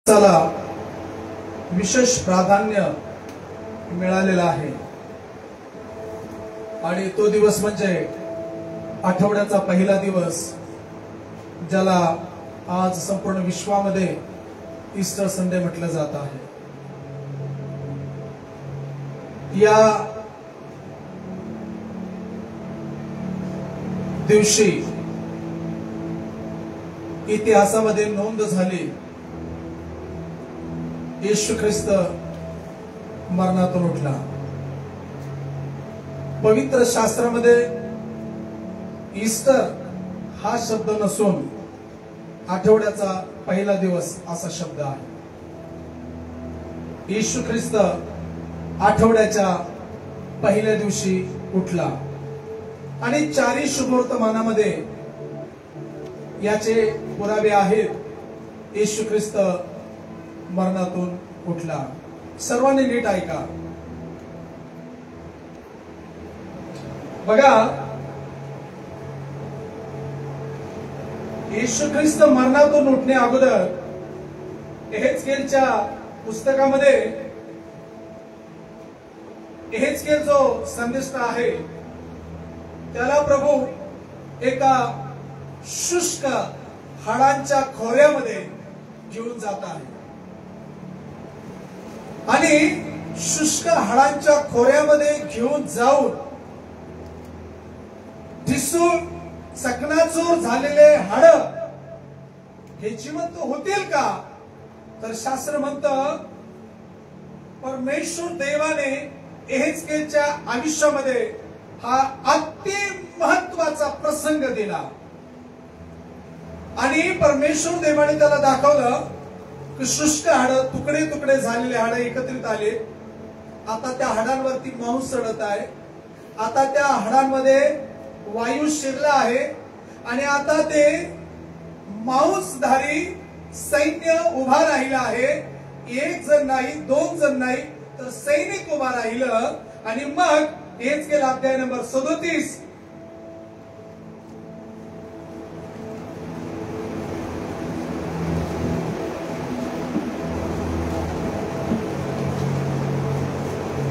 चला विशेष प्राधान्य मिळालेलं आहे आणि तो दिवस म्हणजे आठवड्याचा पहिला दिवस, ज्याला आज संपूर्ण विश्वामध्ये ईस्टर संडे म्हटलं जात आहे। या दिवशी इतिहासामध्ये नोंद झाली, येशू ख्रिस्त मरणातून उठला। पवित्र शास्त्रामध्ये ईस्टर हा शब्द नसून आठवड्याचा पहिला दिवस असा शब्द आहे। येशू ख्रिस्त आठवड्याच्या पहिल्या दिवशी उठला आणि चारी शुभवर्तमानामध्ये याचे पुरावे आहेत। येशू ख्रिस्त मरणातून उठला। सर्वांनी नीट ऐका बघा, येशू ख्रिस्त मरणातून उठण्या अगोदर एहेजकेलच्या पुस्तकामध्ये एहेजकेल जो संदेश आहे त्याला प्रभू एका शुष्क हाडांच्या खोऱ्यामध्ये घेऊन जात आहे आणि शुष्क हाडांच्या खोऱ्यामध्ये घेऊन जाऊन ढिसूळ चकनाचूर झालेले हाड हे जिवंत होतील का? तर शास्त्र म्हणतं परमेश्वर देवाने एहेजकेलच्या आयुष्यामध्ये हा अति महत्वाचा प्रसंग दिला आणि परमेश्वर देवाने त्याला दाखवलं की शुष्क हाड, तुकडे तुकडे झालेले हाड एकत्रित आले। आता त्या हाडांवरती मांस चढत आहे, आता त्या हाडांमध्ये वायू शिरला आहे आणि आता ते मांसधारी सैन्य उभा राहिला आहे। एक जण नाही, दोन जण नाही, तर सैनिक उभा राहिलं। आणि मग एहेजकेल अध्याय नंबर 37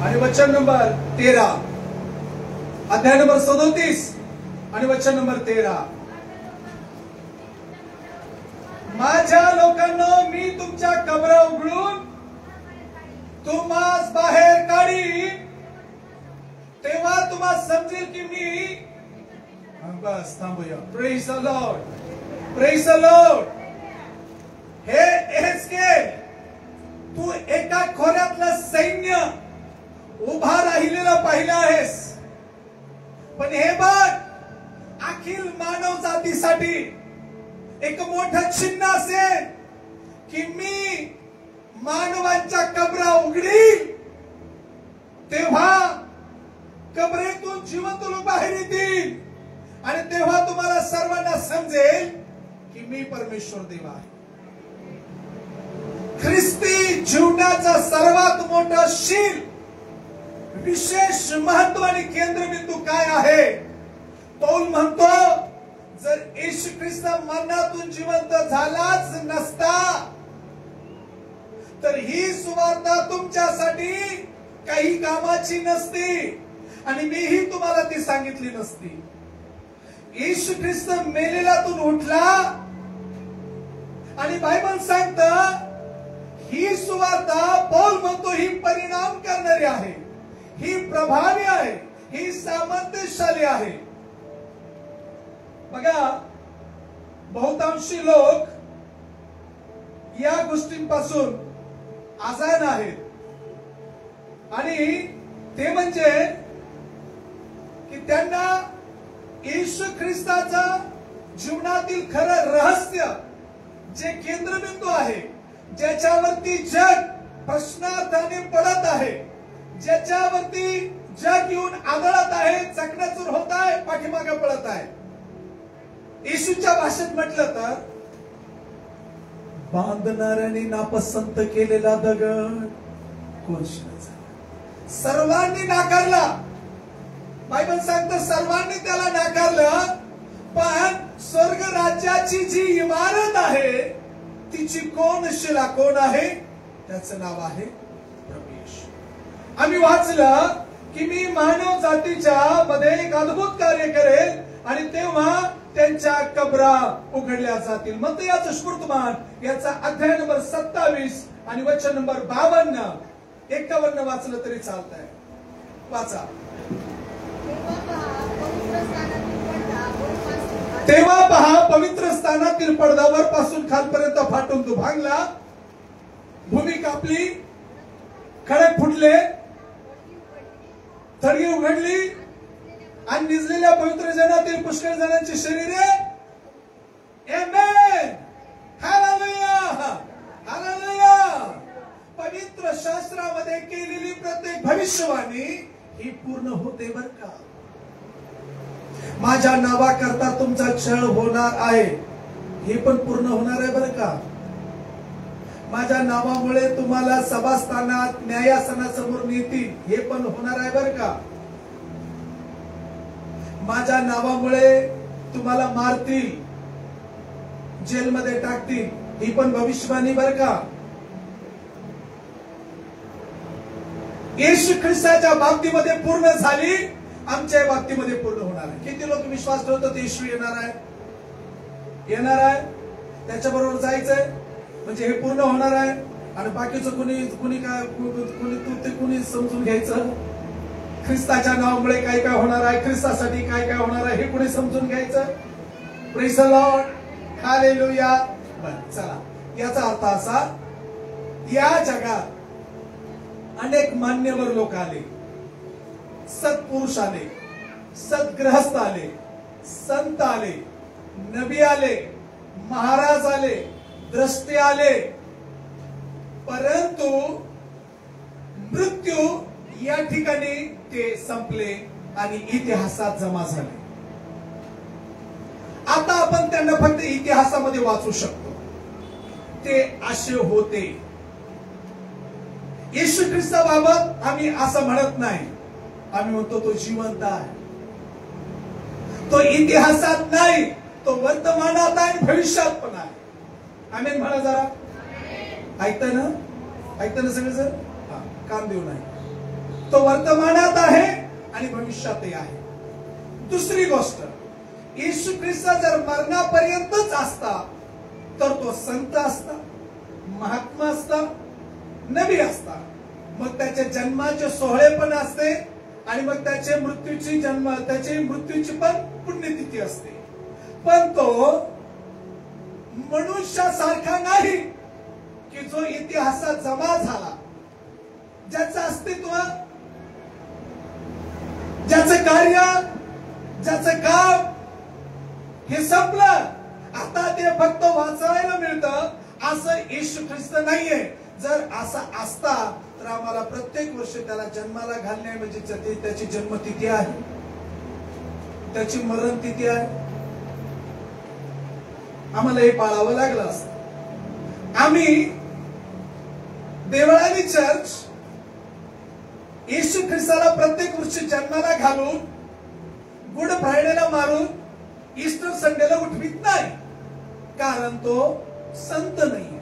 आणि वचन नंबर 13, अध्याय नंबर 37 आणि वचन नंबर 13, माझ्या लोकांनो, मी तुमच्या कबरा उघडून तुम्हास बाहेर काढी, तेव्हा तुम्हाला समजेल की मी। बस थांबूया। Praise the Lord, praise the Lord. हे एहेजकेल, तू एका खोऱ्यातलं सैन्य उभा राहिलेला पाहिला आहेस, पण हे बघ, अखिल मानव जातीसाठी एक मोठं चिन्ह असेल की मी मानवांच्या कबरा उघडील, तेव्हा कबरेतून जिवंत लोक बाहेर येतील आणि तेव्हा तुम्हाला सर्वांना समजेल की मी परमेश्वर देव आहे। ख्रिस्ती जीवनाचा सर्वात मोठा शील, विशेष महत्व आणि केंद्रबिंदू काय आहे? पौल म्हणतो, जर येशू ख्रिस्त मरणातून जिवंत झालाच नसता तर ही सुवार्ता तुमच्यासाठी काही कामाची नसती आणि मीही तुम्हाला ती सांगितली नसती। येशू ख्रिस्त मेलेल्यातून उठला आणि बायबल सांगतं ही सुवार्ता, पौल म्हणतो, ही परिणाम करणारी आहे, ही प्रभावी आहे, ही सामर्थ्यशाली आहे। बघा, बहुतांशी लोक या गोष्टींपासून आजान आहेत आणि ते म्हणजे की त्यांना येशू ख्रिस्ताचा जीवनातील खरं रहस्य, जे केंद्रबिंदू आहे, ज्याच्यावरती जग प्रश्नार्थाने पडत आहे, ज्याच्यावरती जग येऊन आदळत आहे, चकनाचूर होत आहे, पाठीमागे पळत आहे। येशूच्या भाषेत म्हटलं तर बांधणाऱ्याने नापसंत केलेला दगड कोळशाचा, सर्वांनी नाकारला। बायबल सांगतं सर्वांनी त्याला नाकारलं, पण स्वर्ग राज्याची जी इमारत आहे तिची कोण शिला कोण आहे? त्याचं नाव आहे प्रभू. आम्ही वाचलं की मी मानव जातीच्या मध्ये एक अद्भुत कार्य करेल आणि तेव्हा त्यांच्या कबरा उघडल्या जातील. मत्तयाचं स्मृतमान याचा अध्याय नंबर 27 आणि वचन नंबर 52-51 वाचलं तरी चालतंय. वाचा. तेव्हा पहा पवित्र स्थानातील पडदा वरपासून खालपर्यंत फाटून दुभांगला, भूमी कापली, खडक फुटले, थडगी उघडली आणि निजलेल्या पवित्र जनातील पुष्कळ जणांची शरीरे, आमेन, हालेलुया, हालेलुया, पवित्र शास्त्रामध्ये केलेली प्रत्येक भविष्यवाणी ही पूर्ण होते बर का. माझ्या नावाकरता तुमचा छळ होणार आहे, हे पण पूर्ण होणार आहे बर का. माझ्या नावामुळे तुम्हाला सभास्थानात न्यायासनासमोर नेतील, हे पण होणार आहे बर का. माझ्या नावामुळे तुम्हाला मारतील, जेलमध्ये टाकतील, ही पण भविष्यवाणी बर का. येशू ख्रिस्ताच्या बाबतीमध्ये पूर्ण झाली, आमच्या बाबतीमध्ये पूर्ण होणार आहे. किती लोक विश्वास ठेवतात येशू येणार आहे, येणार आहे, त्याच्याबरोबर जायचंय म्हणजे हे पूर्ण होणार आहे. आणि बाकीचं कुणी काय कुणी समजून घ्यायचं. ख्रिस्ताच्या नावामुळे काय काय होणार आहे, ख्रिस्तासाठी काय काय होणार आहे हे कुणी समजून घ्यायचं. Praise the Lord, hallelujah. बरं चला, याचा अर्थ असा, या जगात अनेक मान्यवर लोक आले, सत्पुरुष आले, सद्ग्रहस्थ आले, संत आले, नबी आले, महाराज आले, द्रष्टे आले, परंतु मृत्यू या ठिकाणी ते संपले आणि इतिहासात जमा झाले. आता आपण त्यांना फक्त इतिहासामध्ये वाचू शकतो. ते असे होते. येशू ख्रिस्ताबाबत आम्ही असं म्हणत नाही, आम्ही म्हणतो तो जिवंत आहे, तो इतिहासात नाही, तो वर्तमानात आहे, भविष्यात पण आहे. आमेन म्हणा जरा. ऐकताय ना, ऐकताय ना सगळे जर, कान देऊ नाही. तो वर्तमानात आहे आणि भविष्यातही आहे. दुसरी गोष्ट, येशू ख्रिस्त जर मरणापर्यंतच असता तर तो संत असता, महात्मा असता, नबी असता. मग त्याच्या जन्माचे सोहळे पण असते आणि मग त्याच्या मृत्यूची पण पुण्यतिथी असते. पण तो मनुष्यासारखा नाही की जो इतिहासात जमा झाला, ज्याचं अस्तित्व, ज्याचं कार्य, ज्याचं काम हे संपलं, आता ते फक्त वाचायला मिळतं, असं येशू ख्रिस्त नाहीये. जर असा असता तर आम्हाला प्रत्येक वर्षी त्याला जन्माला घालणे म्हणजे त्याची जन्मतिथी आहे, त्याची मरण तिथी आहे, आम्हाला हे पाळावं लागलं असतं. आम्ही देवळाली चर्च येशू ख्रिस्ताला प्रत्येक वर्षी जन्माला घालून, गुड फ्रायडेला मारून, ईस्टर संडेला उठवीत नाही, कारण तो संत नाहीये.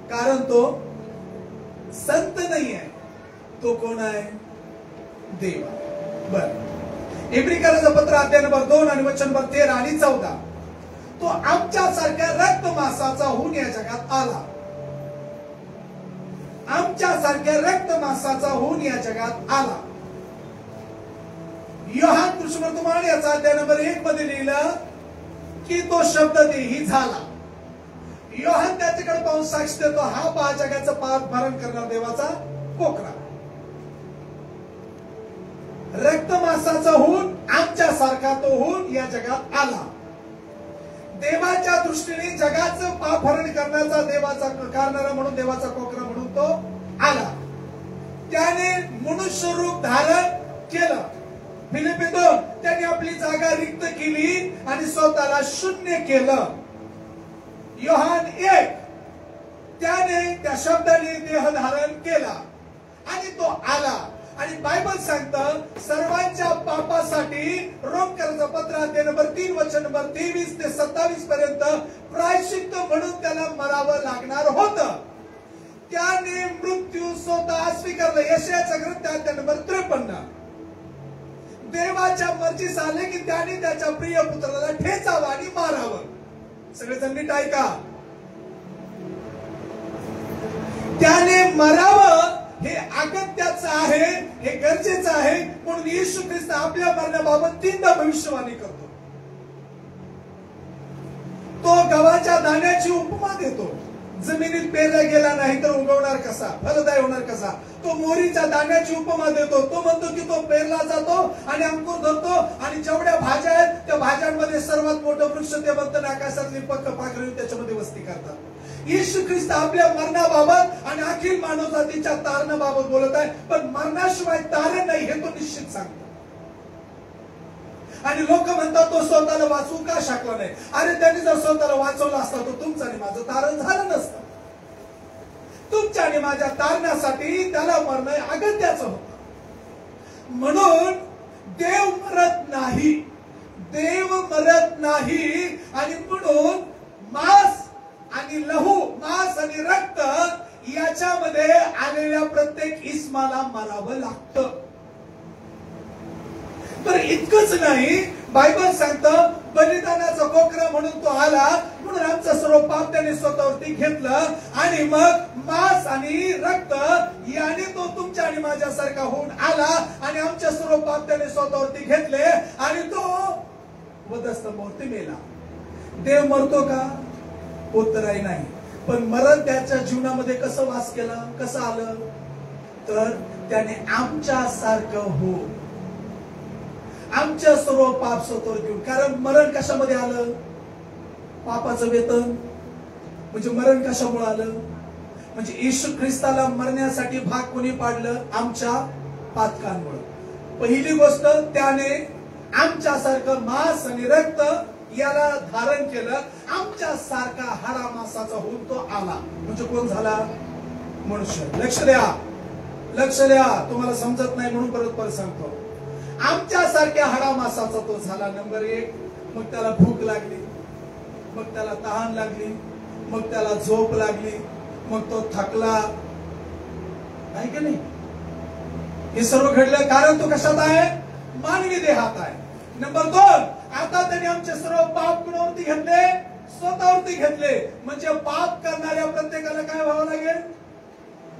कारण तो संत नाहीये. तो कोण आहे? देव. बर, इब्रिकराचं पत्र अध्याय नंबर 2 आणि वचन नंबर 13 आणि 14. तो आमच्यासारख्या रक्त मांसाचा होऊन या जगात आला. आमच्यासारख्या रक्त मांसाचा होऊन या जगात आला. योहान कृष्णवर्तमान याचा अध्याय नंबर 1 मध्ये लिहिलं की तो शब्द देही झाला. योहान त्याच्याकडे पाहून साक्ष देतो, हा पहा जगाचं पाप भरण करणारा देवाचा कोकरा. रक्त मांसाचा होऊन आमच्यासारखा तो होऊन या जगात आला. देवाच्या दृष्टीने जगाचं पाप भरण करण्याचा, देवाचा करणारा म्हणून, देवाचा कोकरा म्हणून तो आला. त्याने मनुष्य रूप धारण केलं. फिलिपी 2, त्याने आपली जागा रिक्त केली आणि स्वतःला शून्य केलं. योहान 1, त्याने त्या शब्दाने देह धारण केला आणि तो आला. आणि बायबल सांगतं सर्वांच्या पापासाठी रोमकरांचं पत्र अध्याय नंबर 3 वचन नंबर 23 ते 27 पर्यंत प्रायश्चित्त म्हणून त्याला मरावं लागणार होतं. त्याने मृत्यू स्वतः स्वीकारला. यशायाचा ग्रंथ अध्याय नंबर 53. देवाच्या मर्जीस आले की त्याने त्याच्या प्रिय पुत्राला ठेचावं आणि मारावं. सगळेजण नीट ऐका. त्याने मरावं हे अगत्याचं आहे, हे गरजेचं आहे. म्हणून येशू ख्रिस्त आपल्या मरणाबाबत 3दा भविष्यवाणी करतो. तो गव्हाच्या दाण्याची उपमा देतो. जमिनीत पेरला गेला नाही तर उगवणार कसा, फलदायी होणार कसा. तो मोहरीच्या दाण्याची उपमा देतो. तो म्हणतो की तो पेरला जातो आणि अंकुर धरतो आणि जेवढ्या भाज्या आहेत त्या भाज्यांमध्ये सर्वात मोठं वृक्ष ते म्हणतं आकाशातली पक्क पाखरे त्याच्यामध्ये वस्ती करतात. येशू ख्रिस्त आपल्या मरणाबाबत आणि अखिल मानव जातीच्या तारणाबाबत बोलत आहे. पण मरणाशिवाय तारण नाही हे तो निश्चित सांगतो. आणि लोक म्हणतात तो स्वतःला वाचवू का शकला नाही. अरे त्यांनी जर स्वतःला वाचवलं असता तर तुमचं आणि माझं तारण झालं नसतं. तुमच्या आणि माझ्या तारणासाठी त्याला मरणं अगत्याचं होतं. म्हणून देव मरत नाही, देव मरत नाही. आणि म्हणून मांस आणि लहू, मांस आणि रक्त याच्यामध्ये आलेल्या प्रत्येक इस्माला मारावं लागतं. तर इतकंच नाही, बायबल सांगतं बलिदानाचा कोकरा म्हणून तो आला. म्हणून आमचं सर्व पाप त्याने स्वतःवरती घेतलं आणि मग मांस आणि रक्त याने तो तुमच्या आणि माझ्यासारखा होऊन आला आणि आमच्या सर्व पाप त्याने स्वतःवरती घेतले आणि तो वधस्तंभावरती मेला. देव मरतो का? उत्तरही नाही. पण मरण त्याच्या जीवनामध्ये कसं वास केला, कसं आलं? तर त्याने आमच्या सारखं हो, आमच्या सर्व पाप स्वतःवर घेऊन. कारण मरण कशामध्ये आलं? पापाचं वेतन. म्हणजे मरण कशामुळे आलं? म्हणजे येशू ख्रिस्ताला मरण्यासाठी भाग कोणी पाडलं? आमच्या पातकांमुळे. पहिली गोष्ट, त्याने आमच्यासारखं मांस आणि रक्त याला धारण केलं. आमच्या सारखा हाडा मांसाचा होऊन तो आला. म्हणजे कोण झाला? मनुष्य. लक्ष द्या, लक्ष द्या. तुम्हाला समजत नाही म्हणून परत सांगतो. आमच्या सारख्या हाडा मांसाचा तो झाला. नंबर 1. मग त्याला भूक लागली, मग त्याला तहान लागली, मग त्याला झोप लागली, मग तो थकला. नाही की नाही? हे सर्व घडलं कारण तो कशात आहे? मानवी देहात आहे. नंबर 2, आता त्याने आमचे सर्व पाप कुणावरती घेतले? स्वतःवरती घेतले. म्हणजे पाप करणाऱ्या प्रत्येकाला काय व्हावं लागेल?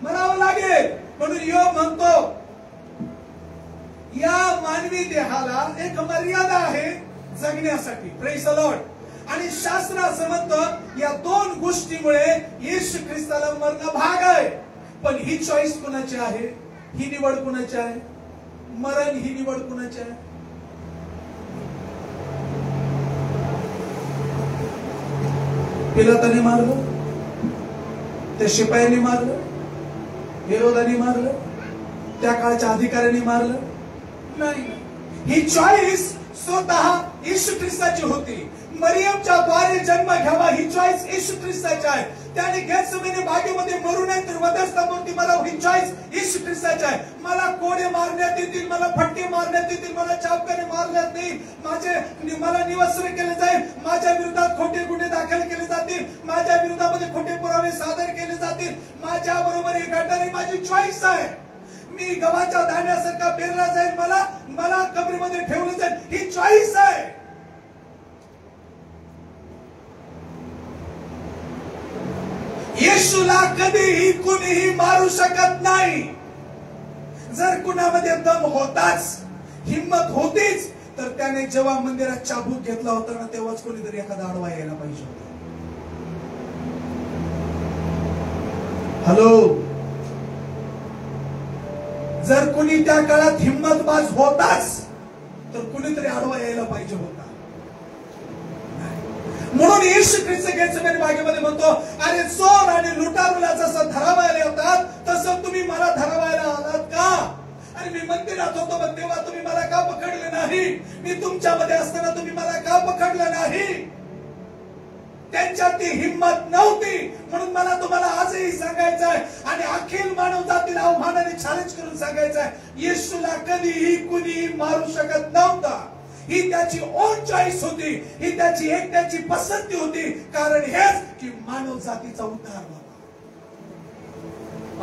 मरावं लागेल. म्हणून योग म्हणतो या मानवी देहाला एक मर्यादा आहे जगण्यासाठी. Praise the Lord. आणि शास्त्र असं म्हणतं या 2 गोष्टीमुळे येशू ख्रिस्ताला मरणं भाग आहे. पण ही चॉईस कुणाची आहे? ही निवड कुणाची आहे? मरण ही निवड कुणाची आहे? पिलाताने मारलं, त्या शिपायांनी मारलं, हेरोदाने मारलं, त्या काळच्या अधिकाऱ्यांनी मारलं नाही. ही चॉईस स्वतः येशू ख्रिस्ताची होती. मरियमच्या द्वारे जन्म घ्यावा ही चॉईस येशू ख्रिस्ताची आहे. त्याने गेत्सेमने बागेमध्ये मरू नये तर वधस्तंभावरती मरावं ही चॉईस येशू ख्रिस्ताची आहे. मला कोडे मारण्यात येतील, मला फटके मारण्यात येतील, मला चाबकाने मारण्यात येईल, मला निवस्त्र केले जाईल, माझ्या विरोधात खोटे गुन्हे दाखल केले जातील, माझ्या विरोधामध्ये खोटे पुरावे सादर केले जातील, माझ्या बरोबर हे घडणारी माझी चॉईस आहे. मी गव्हाच्या दाण्यासारखा पेरला जाईल, मला कबरीमध्ये ठेवलं जाईल, ही चॉईस आहे. येशूला कधीही कुणीही मारू शकत नाही. जर कुणामध्ये दम होताच, हिम्मत होतीच, तर त्याने जेव्हा मंदिरात चाबूक घेतला होता ना तेव्हाच कोणीतरी एखादा आडवा यायला पाहिजे होता. हॅलो. जर कुणी त्या काळात हिम्मतबाज होताच तर कुणीतरी आडवा यायला पाहिजे होता. म्हणून येशू ख्रिस्त गेत्सेमने बागेमध्ये म्हणतो, अरे चोर आणि लुटारूला जसं धरावायला येतात तसं तुम्ही मला धरावायला आलात का? आणि मी मंदिरात होतो मग तेव्हा तुम्ही मला का पकडले नाही? मी तुमच्यामध्ये असताना तुम्ही मला का पकडलं नाही? त्यांच्यात ती हिम्मत नव्हती. म्हणून मला तुम्हाला आजही सांगायचं आहे आणि अखिल मानव जातीला आव्हानाने चॅलेंज करून सांगायचं आहे, येशूला कधीही कुणी मारू शकत नव्हता. ही त्याची ओन चॉईस होती, ही त्याची एकट्याची पसंती होती. कारण हेच की मानव जातीचा उद्धार व्हावा.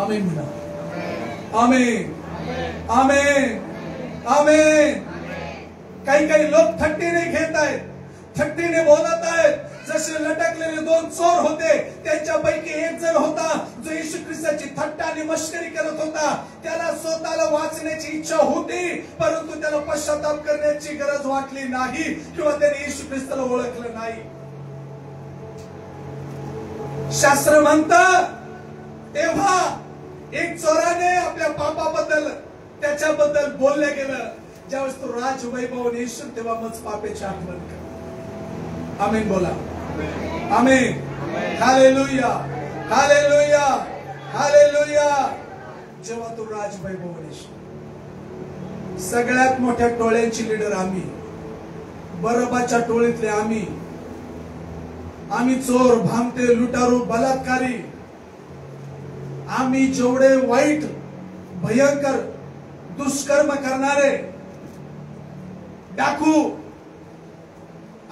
आमेन म्हणा. आमेन आमेन आमेन. काही लोक थट्टीने घेत आहेत, थट्टीने बोलत आहेत. जसे लटकलेले दोन चोर होते, त्यांच्यापैकी एक जण होता जो येशू ख्रिस्ताची थट्टा आणि मस्करी करत होता. त्याला स्वतःला वाचण्याची इच्छा होती, परंतु त्याला पश्चाताप करण्याची गरज वाटली नाही किंवा त्याने येशू ख्रिस्ताला ओळखलं नाही. शास्त्र म्हणतं तेव्हा एक चोराने आपल्या पापाबद्दल त्याच्याबद्दल बोललं गेलं. ज्यावेळेस तो राजवैभव येशू तेव्हा मग पापेची आठवण कर. आमेन बोला. आमेन. Hallelujah hallelujah hallelujah. जेव्हा तो राजवैभव येशू, सगळ्यात मोठ्या टोळ्यांची लीडर आम्ही, बरोबाच्या टोळीतले आम्ही चोर, भामटे, लुटारू, बलात्कारी, आम्ही जेवढे वाईट भयंकर दुष्कर्म करणारे, डाकू,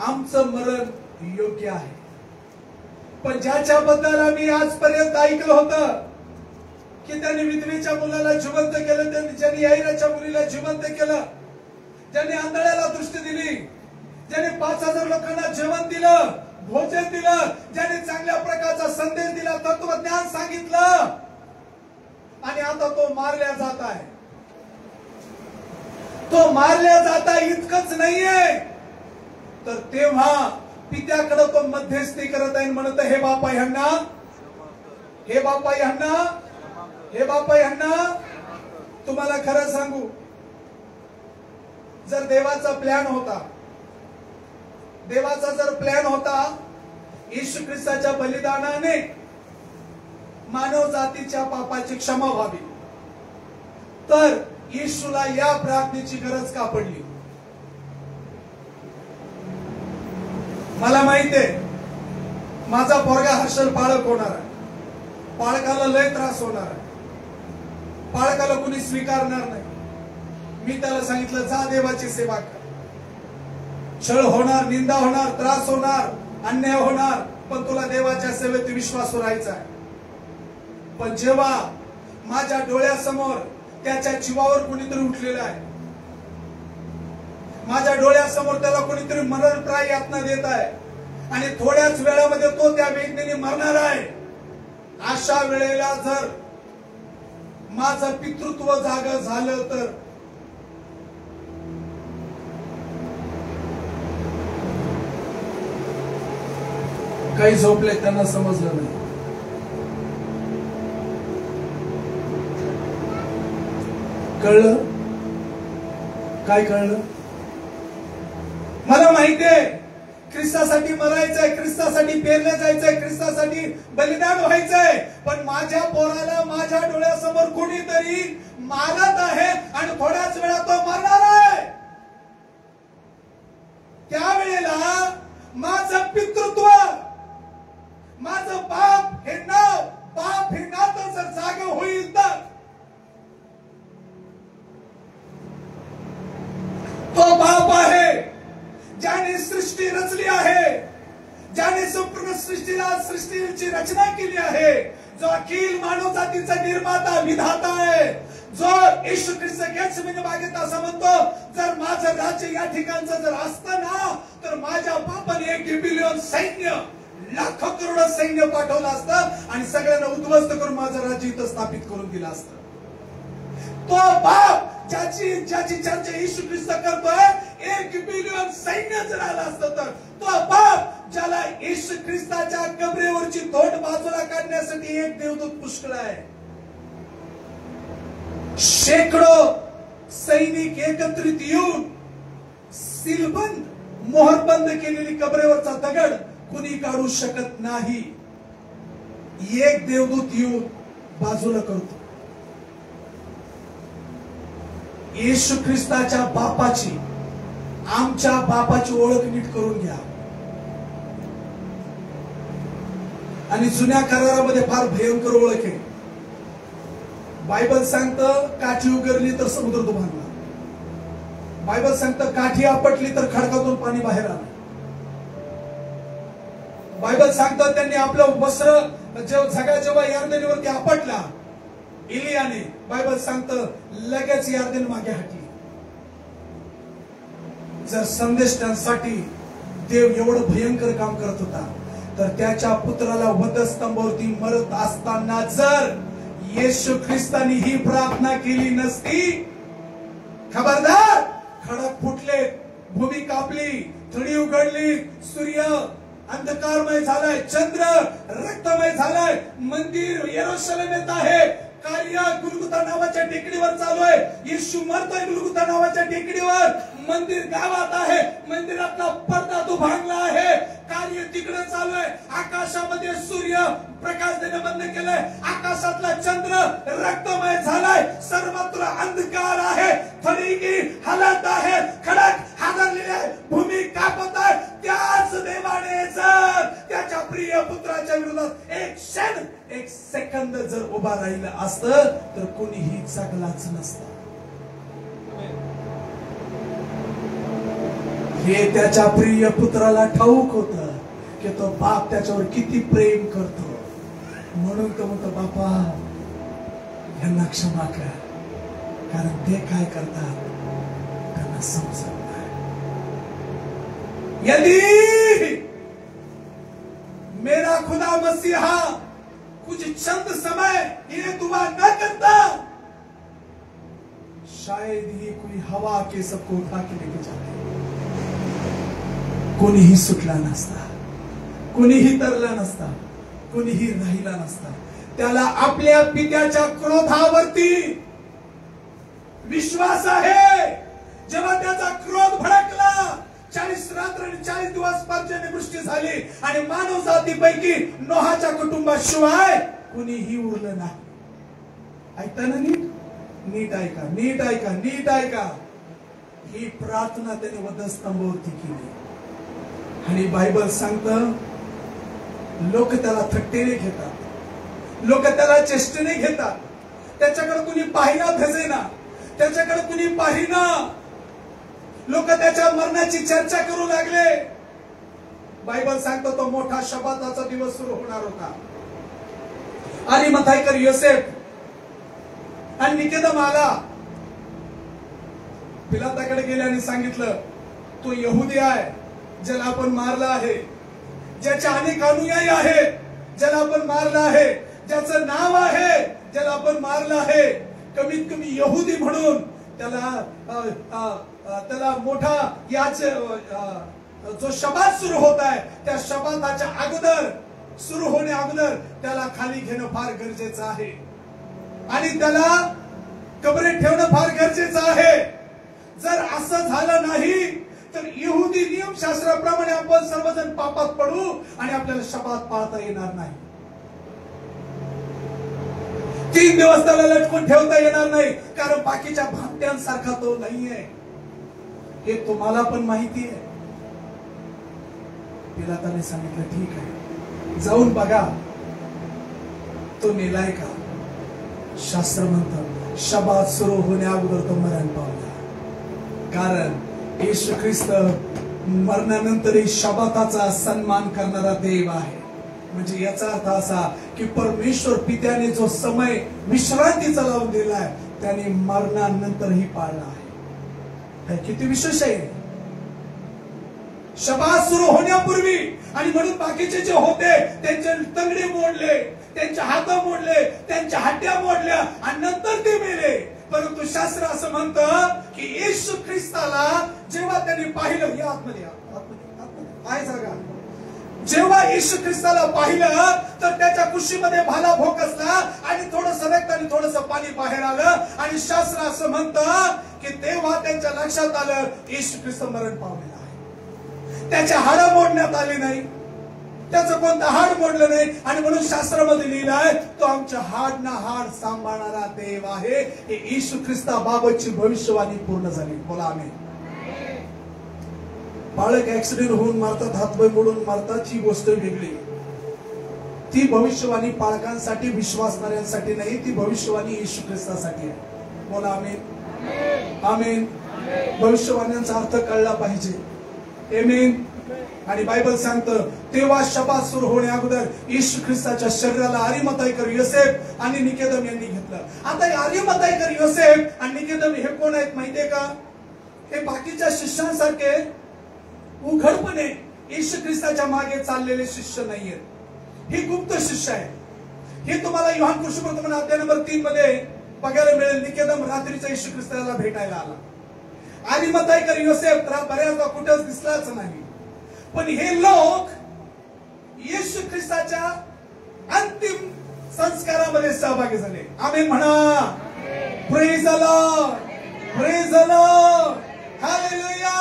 आमचं मरण योग्य आहे. पण ज्याच्याबद्दल आम्ही आजपर्यंत ऐकलं होतं की त्यांनी विधवेच्या मुलाला जिवंत केलं, ज्यांनी याईराच्या मुलीला जिवंत केलं, ज्यांनी आंधळ्याला दृष्टी दिली, ज्यांनी 5,000 लोकांना जेवण दिलं, भोजन दिलं, ज्यांनी चांगल्या प्रकारचा संदेश दिला, तत्वज्ञान सांगितलं, आणि आता तो मारल्या जात आहे. तो मारल्या जात आहे इतकंच नाहीये, तर तेव्हा पित्याकडे तो मध्यस्थी करत आहे, म्हणत हे बापा ह्यांना, हे बापा ह्यांना, हे बापा ह्यांना. तुम्हाला खरं सांगू, जर देवाचा प्लॅन होता, देवाचा जर प्लॅन होता येशू ख्रिस्ताच्या बलिदानाने मानव जातीच्या पापाची क्षमा व्हावी, तर येशूला या प्रार्थनेची गरज का पडली? मला माहिती आहे माझा पोरगा हर्षल पाळक होणार आहे, पाळकाला लय त्रास होणार आहे, पाळकाला कुणी स्वीकारणार नाही. मी त्याला सांगितलं जा देवाची सेवा कर. छळ होणार, निंदा होणार, त्रास होणार, अन्याय होणार, पण तुला देवाच्या सेवेत विश्वास राहायचा आहे. पण जेव्हा माझ्या डोळ्यासमोर त्याच्या जीवावर कोणीतरी उठलेलं आहे, माझ्या डोळ्यासमोर त्याला कोणीतरी मरणप्राय यातना देत आहे आणि थोड्याच वेळामध्ये तो त्या वेदनेने मरणार आहे, अशा वेळेला जर माझं पितृत्व जागं झालं तर काही झोपले त्यांना समजलं नाही. कळलं? काय कळलं? मला माहितीये ख्रिस्तासाठी मरायचंय, ख्रिस्तासाठी पेरलं जायचंय, ख्रिस्तासाठी बलिदान व्हायचंय, पण माझ्या पोराला माझ्या डोळ्यासमोर कोणीतरी मारत आहे आणि थोड्याच वेळात तो मरणार आहे. त्यावेळेला माझं पितृत्व, माझं बाप हे नातं जर जागे होईल तर तो बाप आहे ज्याने सृष्टी रचली आहे, ज्याने संपूर्ण सृष्टीची रचना केली आहे, जो अखिल मानव जातीचा निर्माता विधाता आहे, जो येशू ख्रिस्त गेत्सेमने बागेत असं म्हणतो, जर माझं राज्य या ठिकाणचं जर असतं ना तर माझ्या बापाने 1 बिलियन सैन्य, लाखो करोड सैन्य पाठवलं असतं आणि सगळ्यांना उद्ध्वस्त करून माझं राज्य इथं स्थापित करून दिलं असतं. तो बाप ज्याची चर्चा येशू ख्रिस्त करतोय, 1 बिलियन सैन्य जर आलं असतं तर तो बाप ज्याला येशू ख्रिस्ताच्या कबरेवरची तोंड बाजूला काढण्यासाठी एक देवदूत पुष्कळ आहे, शेकडो सैनिक एकत्रित येऊन सीलबंद, मोहरबंद केलेली कबरेवरचा दगड कुणी काढू शकत नाही. एक देवदूत येऊन बाजूला करतो. येशू ख्रिस्ताच्या बापाची, आमच्या बापाची ओळख नीट करून घ्या. आणि जुन्या करारामध्ये फार भयंकर ओळख आहे. बायबल सांगतं काठी उगरली तर समुद्र दुभांगला. बायबल सांगतं काठी आपटली तर खडकातून पाणी बाहेर आलं. बायबल सांगतं त्यांनी आपलं वस्त्र जेव्हा यार्देनीवरती आपटला इलियाने, बायबल सांगतं लगेच यार्देन मागे हटली. जर संदेशांसाठी देव एवढं भयंकर काम करत होता तर त्याच्या पुत्राला वधस्तंभावरती मरत असताना जर येशू ख्रिस्तानी ही प्रार्थना केली नसती, खबरदार, खडक फुटले, भूमी कापली, थडी उघडली, सूर्य अंधकारमय झालाय, चंद्र रक्तमय झालाय, मंदिर यरूशलेमेत आहे, कार्य गुलगुता नावाच्या टेकडीवर चालू आहे, येशू मरतोय गुलगुता नावाच्या टेकडीवर, मंदिर गावात आहे, मंदिरातला पडदा तो भांगला आहे, कार्य तिकडे चालू आहे, आकाशामध्ये सूर्य प्रकाश देणं बंद केलंय, आकाशातला चंद्र रक्तमय झालाय, सर्वत्र अंधकार आहे, थडीकी हलत आहे, खडक हादरलेले आहे, भूमी कापत आहे. त्याच देवाने जर त्याच्या प्रिय पुत्राच्या विरोधात एक क्षण, एक सेकंद जर उभा राहिलं असतं तर कोणीही जगलाच नसतं. हे त्याच्या प्रिय पुत्राला ठाऊक होतं की तो बाप त्याच्यावर किती प्रेम करतो. म्हणून तो म्हणतो, बापा यांना क्षमा कर, कारण ते काय करतात त्यांना समजत नाही. यदि मेरा खुदा मसीहा कुछ चंद समय इन्हें दुआ न करता, शायद ही कोई हवा के सबको उठा के लेके जाते, कोणीही सुटला नसता, कोणीही तरला नसता, कोणीही राहिला नसता. त्याला आपल्या पित्याच्या क्रोधावरती विश्वास आहे. जेव्हा त्याचा क्रोध भडकला, 40 रात्र आणि 40 दिवस पर्जन्यवृष्टी झाली आणि मानव जातीपैकी नोहाच्या कुटुंबाशिवाय कोणीही उरलं नाही. ऐकता ना नीट? नीट ऐका, नीट ऐका, नीट ऐका. ही प्रार्थना त्याने वधस्तंभावरती केली आणि बायबल सांगतं लोक त्याला थट्टेने घेतात, लोक त्याला चेष्टेने घेतात, त्याच्याकडे कुणी पाहिना धजेना, त्याच्याकडे कुणी पाहिना, लोक त्याच्या मरणाची चर्चा करू लागले. बायबल सांगतो तो मोठा शबाताचा दिवस सुरू होणार होता. अरिमथाईकर योसेफ आणि निकेदम आला, पिलाताकडे गेले आणि सांगितलं तो यहुदी आहे ज्याला आपण मारला आहे, ज्याच्या अनेक अनुयायी आहेत, ज्याला आपण मारला आहे, ज्याचं नाव आहे, ज्याला आपण मारलं आहे, कमीत कमी यहुदी म्हणून त्याला मोठा याच जो शबात सुरू होत आहे त्या शबाताच्या अगोदर, सुरू होण्या अगोदर त्याला खाली घेणं फार गरजेचं आहे आणि त्याला कबरेत ठेवणं फार गरजेचं आहे. जर असं झालं नाही तर यहुदी नियमशास्त्राप्रमाणे आपण सर्वजण पापात पडू आणि आपल्याला शबात पाळता येणार नाही. 3 दिवस त्याला लटकून ठेवता येणार नाही, कारण बाकीच्या भामट्यांसारखा तो नाहीये, हे तुम्हाला पण माहिती आहे. पिलाताने सांगितलं ठीक आहे, जाऊन बघा तो मेलाय का. शास्त्र म्हणतं शबात सुरू होण्या अगोदर तो मरण पावला, कारण येशू ख्रिस्त मरणानंतरही शबाताचा सन्मान करणारा देव आहे. म्हणजे याचा अर्थ असा की परमेश्वर पित्याने जो समय विश्रांतीचा लावून दिलाय त्याने मरणानंतरही पाळला आहे. हे किती विशेष आहे. शबात सुरू होण्यापूर्वी, आणि म्हणून बाकीचे जे होते त्यांचे तंगडे मोडले, त्यांचे हात मोडले, त्यांच्या हड्ड्या मोडल्या आणि नंतर ते मेले. परंतु शास्त्र असं म्हणतं की येशू ख्रिस्ताला जेव्हा त्यांनी पाहिलं, या आतमध्ये आहे जागा, जेव्हा येशू ख्रिस्ताला पाहिलं तर त्याच्या कुशीमध्ये भाला भोकसला आणि थोडंसं रक्त आणि थोडंसं पाणी बाहेर आलं आणि शास्त्र असं म्हणतं की तेव्हा त्यांच्या लक्षात आलं येशू ख्रिस्त मरण पावलेला आहे. त्याच्या हाडं मोडण्यात आली नाही, त्याचं कोणतं हाड मोडलं नाही, आणि म्हणून शास्त्रामध्ये लिहिलं आहे तो आमच्या हाड ना हाड सांभाळणारा देव आहे. हे येशू ख्रिस्ताबाबतची भविष्यवाणी पूर्ण झाली. बोला आमेन. बाळक ऍक्सिडेंट होऊन मारतात, हातपाय मोडून मारतात, ही गोष्ट वेगळी, ती भविष्यवाणी पालकांसाठी, विश्वासणाऱ्यांसाठी नाही, ती भविष्यवाणी येशू ख्रिस्तासाठी आहे. बोला आमेन. आमेन. भविष्यवाण्यांचा अर्थ कळला पाहिजे. आमेन. आणि बायबल सांगतं तेव्हा शबा सुरू होण्या अगोदर येशू ख्रिस्ताच्या शरीराला अरिमथाईकर योसेफ आणि निकेदम यांनी घेतलं. आता अरिमथाईकर योसेफ आणि निकेदम हे कोण आहेत माहितीये का? हे बाकीच्या शिष्यांसारखे उघडपणे येशू ख्रिस्ताच्या मागे चाललेले शिष्य नाहीयेत. हे गुप्त शिष्य आहेत. हे तुम्हाला योहान कृष्णवर्तमान अध्याय नंबर 3 मध्ये बघायला मिळेल. निकेदम रात्रीचा येशू ख्रिस्ताला भेटायला आला. अरिमथाईकर योसेफ बऱ्याचदा कुठेच दिसलाच नाही. पण हे लोक येशू ख्रिस्ताच्या अंतिम संस्कारामध्ये सहभागी झाले. आमेन म्हणा. Praise the Lord. Praise the Lord. Hallelujah.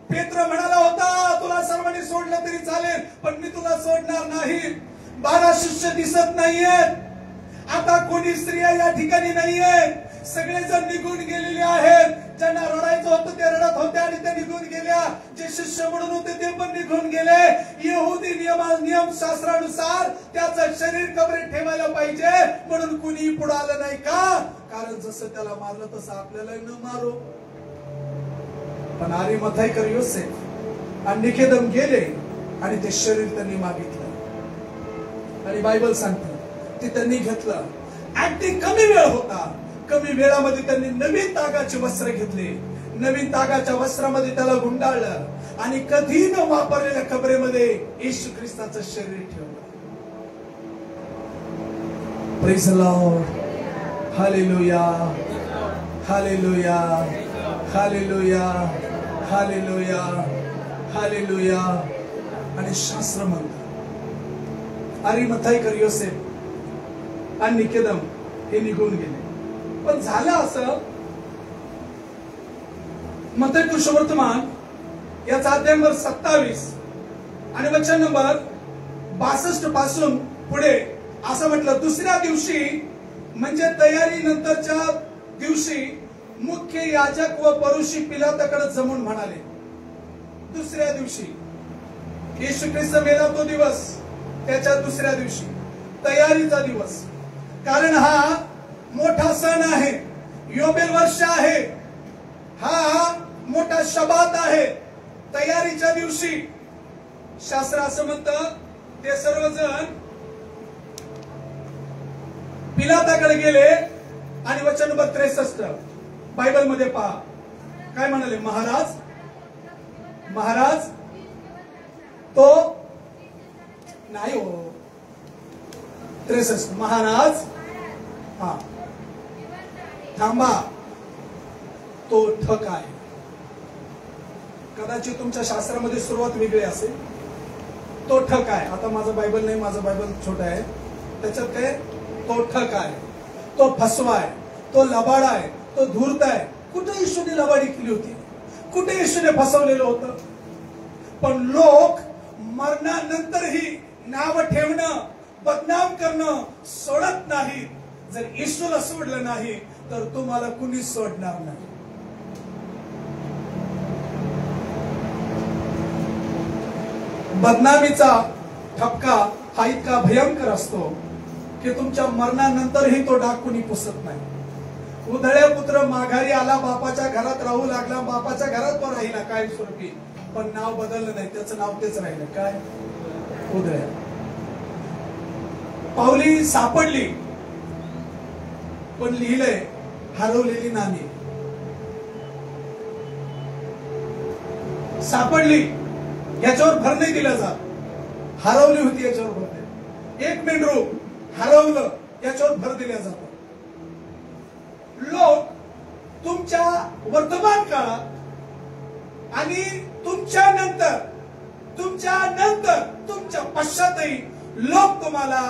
पेत्र म्हणाला होता तुला सर्वांनी सोडलं तरी चालेल पण मी तुला सोडणार नाही. 12 शिष्य दिसत नाहीयेत. आता कोणी स्त्रिया या ठिकाणी नाहीयेत. सगळेजण निघून गेलेले आहेत. ज्यांना रडायचं होतं ते रडत होते आणि ते निघून गेल्या. जे शिष्य म्हणून होते ते पण निघून गेले. यहुदी नियमशास्त्रानुसार त्याचं शरीर कबरीत ठेवायला पाहिजे म्हणून कुणी पुढे आलं नाही का? कारण जसं त्याला मारलं तसं आपल्याला न मारो. पण अरिमथाईकर योसेफ आणि निकेदम गेले आणि ते शरीर त्यांनी मागितलं. आणि बायबल सांगते ते त्यांनी घेतलं. अगदी कमी वेळ होता. कमी वेळामध्ये त्यांनी नवीन तागाचे वस्त्र घेतले. नवीन तागाच्या वस्त्रामध्ये त्याला गुंडाळलं आणि कधी न वापरलेल्या कबरेमध्ये येशू ख्रिस्ताचं शरीर ठेवलं. Praise the Lord. Hallelujah. Hallelujah. Hallelujah. Hallelujah. Hallelujah. आणि शास्त्र म्हणतात अरिमथाईकर योसेफ आणि निकेदम हे निघून गेले. पण झालं असं मत्ती कृष्णवर्तमान याचा अध्याय नंबर 27 आणि वचन नंबर 62 पासून पुढे असं म्हटलं दुसऱ्या दिवशी म्हणजे तयारी नंतरच्या दिवशी मुख्य याजक व परुषी पिलाताकडे जमून म्हणाले. दुसऱ्या दिवशी येशू ख्रिस्त मेला तो दिवस त्याच्या दुसऱ्या दिवशी तयारीचा दिवस. कारण हा मोठा सण आहे. योबेल वर्ष आहे. हा मोठा शबात आहे. तयारीच्या दिवशी शास्त्र असं म्हणतं ते सर्वजण पिलाताकडे गेले आणि वचन नंबर 63 बायबल मध्ये पहा काय म्हणाले. महाराज महाराज तो नाही हो 63 महाराज हा थांबा तो ठक आहे. कदाचित तुमच्या शास्त्रामध्ये सुरुवात वेगळी असेल. तो ठक आहे. आता माझं बायबल नाही. माझं बायबल छोटं आहे. त्याच्यात काय तो ठक आहे. तो फसवा आहे. तो लबाडा आहे. तो धूर्त आहे. कुठे येशूने लबाडी केली होती? कुठे येशूने फसवलेलं होतं? पण लोक मरणानंतरही नाव ठेवणं बदनाम करणं सोडत नाही. जर येशूला सोडलं नाही तर तुम्हाला कुणी सोडणार नाही. बदनामीचा ठपका हा इतका भयंकर असतो की तुमच्या मरणानंतरही तो डाग कुणी पुसत नाही. उधळे पुत्र माघारी आला बापाच्या घरात राहू लागला. बापाच्या घरात तो राहिला काय स्वरूपी पण नाव बदललं नाही. त्याचं नाव तेच राहिलं काय उधळ्या. पावली सापडली पण लिहिलंय हरवलेली नाणी. सापडली याच्यावर भर नाही दिला जात. हरवली होती याच्यावर भर नाही. एक मेंढरू हरवलं याच्यावर भर दिला जातो. लोक तुमच्या वर्तमान काळात आणि तुमच्या नंतर तुमच्या पश्चातही लोक तुम्हाला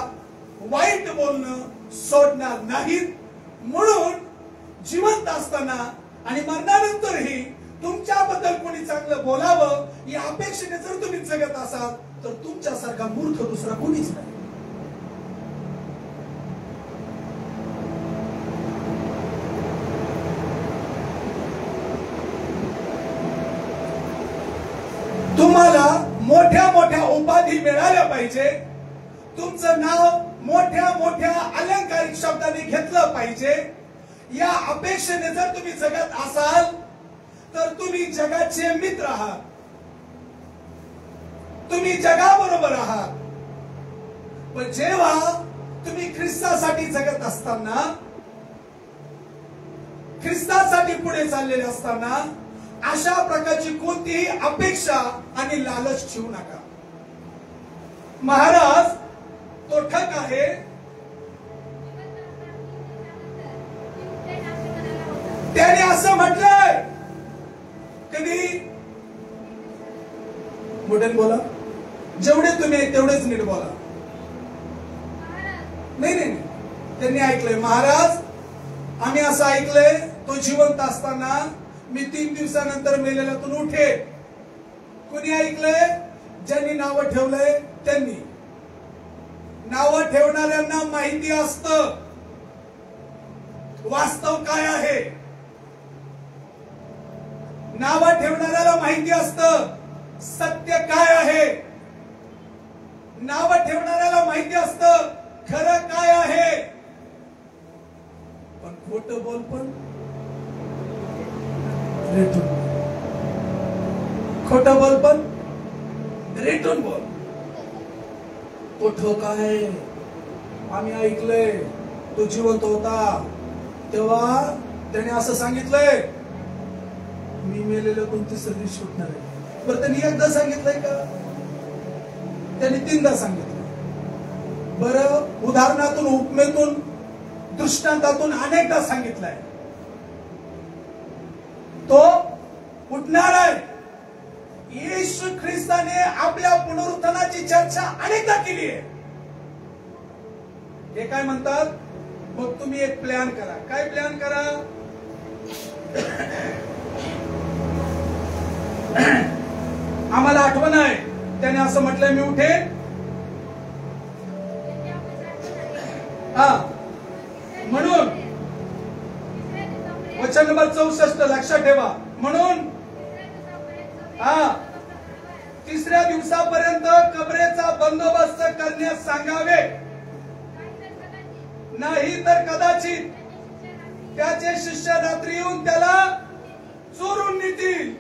वाईट बोलणं सोडणार नाहीत. म्हणून जिवंत असताना आणि मरणानंतरही तुमच्याबद्दल कोणी चांगलं बोलावं या अपेक्षेने जर तुम्ही जगत असाल तर तुमच्यासारखा मूर्ख दुसरा कोणीच नाही. तुम्हाला मोठ्या मोठ्या उपाधी मिळाल्या पाहिजे तुमचं नाव मोठ्या मोठ्या अलंकारिक शब्दाने घेतलं पाहिजे, या अपेक्षेने जर तुम्ही जगत असाल तर तुम्ही जगाचे मित्र आहात, तुम्ही जगाबरोबर आहात. पण जेव्हा तुम्ही ख्रिस्तासाठी जगत असताना, ख्रिस्तासाठी पुढे चाललेले असताना अशा प्रकारची कोणतीही अपेक्षा आणि लालच ठेवू नका. महाराज तो ठग आहे. त्याने असं म्हटलंय, कधी मोठ्याने बोला, जेवढे तुम्ही तेवढेच नीट बोला. नाही नाही, त्यांनी ऐकलंय, महाराज आम्ही असं ऐकलंय तो जिवंत असताना मी 3 दिवसानंतर मेलेल्यातून उठे. कुणी ऐकलंय? ज्यांनी नावं ठेवलंय त्यांनी. नावं ठेवणाऱ्यांना माहिती असतं वास्तव काय आहे. नावं ठेवणाऱ्याला माहिती असतं सत्य काय आहे. नावं ठेवणाऱ्याला माहिती असतं खरं काय आहे. पण खोटं बोल पण रेटून, खोटं बोल पण रेटून बोल. तो ठोक आहे. आम्ही ऐकलंय तो जिवंत होता तेव्हा त्याने असं सांगितलंय मी मेलेल्यातून 3ऱ्या दिवशी उठणार आहे. बरं त्यांनी एकदा सांगितलंय का? त्यांनी 3दा सांगितलं. बरं उदाहरणातून, उपमेतून, दृष्टांतातून अनेकदा सांगितलंय तो उठणार आहे. येशू ख्रिस्ताने आपल्या पुनरुत्थानाची चर्चा अनेकदा केली आहे. हे काय म्हणतात? मग तुम्ही एक प्लॅन करा. काय प्लॅन करा? आम्हाला आठवण आहे त्याने असं म्हटलंय मी उठेन. हा, म्हणून वचन नंबर 64 लक्षात ठेवा. म्हणून 3ऱ्या दिवसापर्यंत कबरेचा बंदोबस्त करण्यास सांगावे, नाही तर कदाचित त्याचे शिष्य रात्री येऊन त्याला चोरून नेतील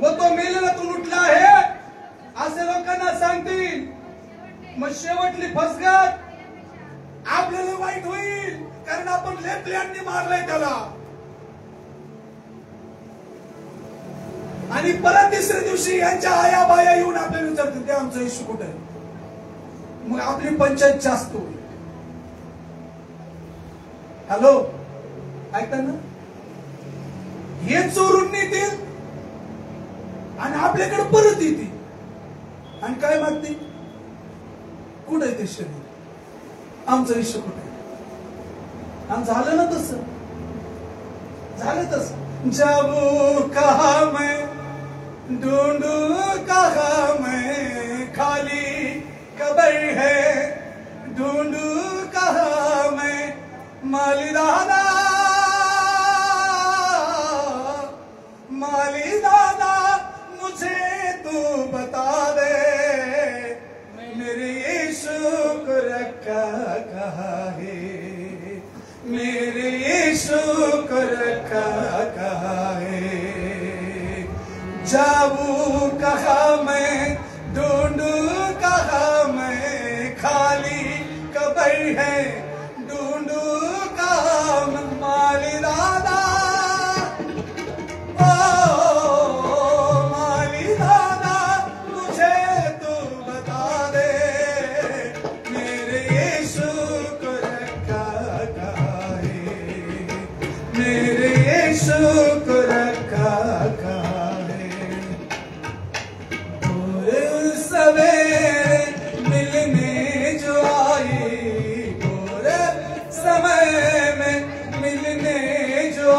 व तो मेलेल्यातून उठला आहे असे लोकांना सांगतील. मग शेवटली फसगत आपल्याला वाईट होईल, कारण आपण लेपल्यांनी मारलंय त्याला. आणि परत 3ऱ्या दिवशी यांच्या आया बाया येऊन आपल्याला विचारतील ते आमचं येशू कुठे आहे. मग आपली पंचायत जास्त होईल. हॅलो, ऐकता ना? हे चोरून नेतील आणि आपल्याकडे परत येतील आणि काय मागतील? कुठे आहे ते शरीर? आमचं येशू कुठे आहे? आमचं झालं ना तसं, झालं तसं. जाऊं कहा मैं, ढूंढूं कहा मैं, खाली कबर है, ढूंढूं कहा मैं, माली दादा, माली दादा मुझे तू बता दे, मेरे यीशु को रखा कहाँ है, मेरे यीशु को रखा कहाँ है. जाऊं कहाँ मैं, ढूंढूं कहाँ मैं, खाली कबर है, ढूंढूं कहाँ मैं, माली दादा, ओ माली दादा मुझे तू बता दे, मेरे यीशु को रखा कहाँ है, मेरे यीशु को रखा कहाँ है. पूरे सवेरे मिलने जो आई, पूरे समय में मिलने जो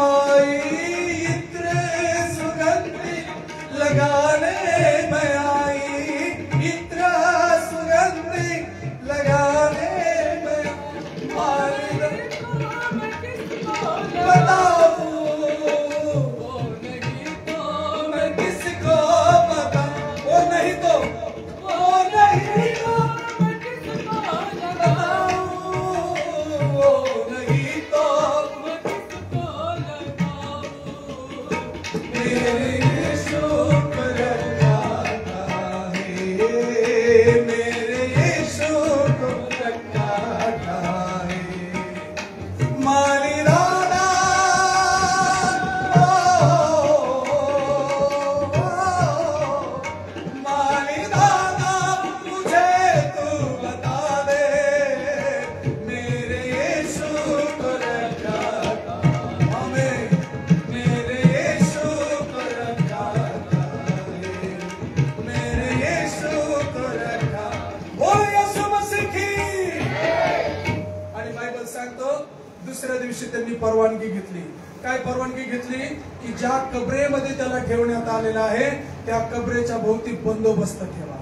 दुसऱ्या दिवशी त्यांनी परवानगी घेतली. काय परवानगी घेतली? की ज्या कबरेमध्ये त्याला ठेवण्यात आलेला आहे त्या कबरेच्या भोवती बंदोबस्त ठेवा.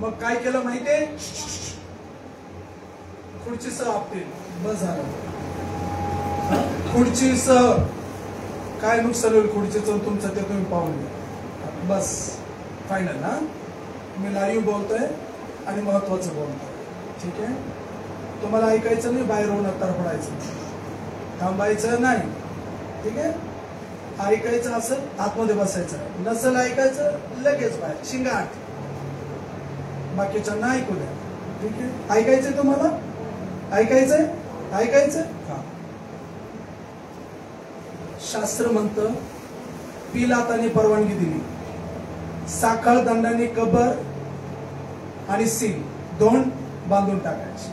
मग काय केलं माहितीये? खुर्चीसह आपतील. बस झालं. खुर्चीसह काय नुकसान होईल खुर्चीचं तुमचं ते तुम्ही पाहून घ्या. बस फायनल ना. मी लाईव्ह बोलतोय आणि महत्वाचं बोलतोय. ठीक आहे. तुम्हाला ऐकायचं नाही, बाहेर होऊन तरफडायचं, थांबायचं नाही. ठीक आहे. ऐकायचं असं आतमध्ये बसायचं, नसेल ऐकायचं लगेच बाहेर शिंगाट. बाकीच्यांना ऐकू द्या. ठीक आहे. ऐकायचंय तुम्हाला? ऐकायचंय? ऐकायचंय? हा. शास्त्र म्हणतं पिलाताने परवानगी दिली. साखळ दंडाने कबर आणि सील दोन बांधून टाकायचे.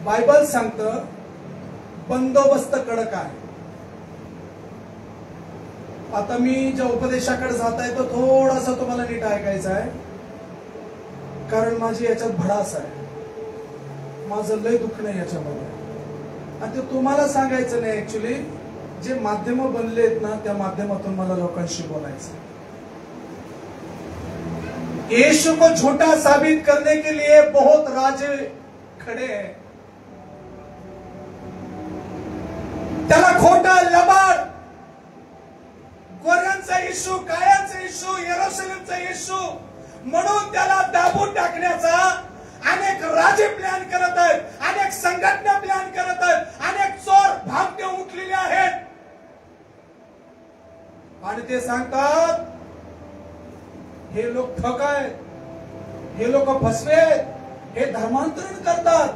बायबल सांगतं बंदोबस्त कडक आहे. आता मी ज्या उपदेशाकडे जात आहे तो थोडासा तुम्हाला नीट ऐकायचा आहे, कारण माझी याच्यात भडास आहे. माझं लय दुःख नाही याच्यामध्ये, आणि ते तुम्हाला सांगायचं नाही. ऍक्च्युली जे माध्यम बनले आहेत ना त्या माध्यमातून मला लोकांशी बोलायचं. यीशु को झूठा साबित करने के लिए बहुत राजे खड़े हैं. त्याला खोटा लबाड, गोऱ्यांचा येशू, काळ्यांचा येशू, यरूशलेमचा येशू म्हणून त्याला दाबून टाकण्याचा अनेक राजे प्लॅन करत आहेत, अनेक संघटना प्लॅन करत आहेत, अनेक चोर भामटे उठलेले आहेत. आणि ते सांगतात हे लोक ठग आहेत, हे लोक फसवे आहेत, हे धर्मांतरण करतात,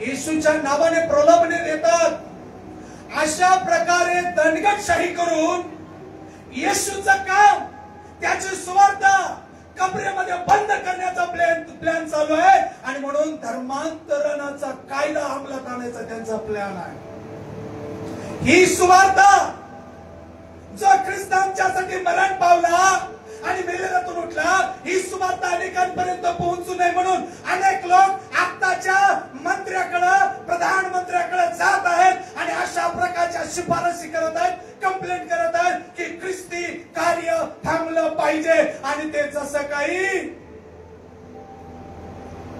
येशूच्या नावाने प्रलोभने देतात. अशा प्रकारे दणगटशाही करून येशूचं काम, त्याची सुवार्ता कबरेमध्ये बंद करण्याचा प्लॅन चालू आहे. आणि म्हणून धर्मांतरणाचा कायदा अंमलात आणायचा त्यांचा प्लॅन आहे. ही सुवार्ता जो ख्रिस्तांच्यासाठी मरण पावला आणि मेलेल्यातून उठला, ही सुवार्ता अनेकांपर्यंत पोहोचू नये म्हणून अनेक लोक आत्ताच्या मंत्र्याकडे, प्रधानमंत्र्याकडे जात आहेत आणि अशा प्रकारच्या शिफारसी करत आहेत, कंप्लेंट करत आहेत की ख्रिस्ती कार्य थांबलं पाहिजे. आणि ते जसं काही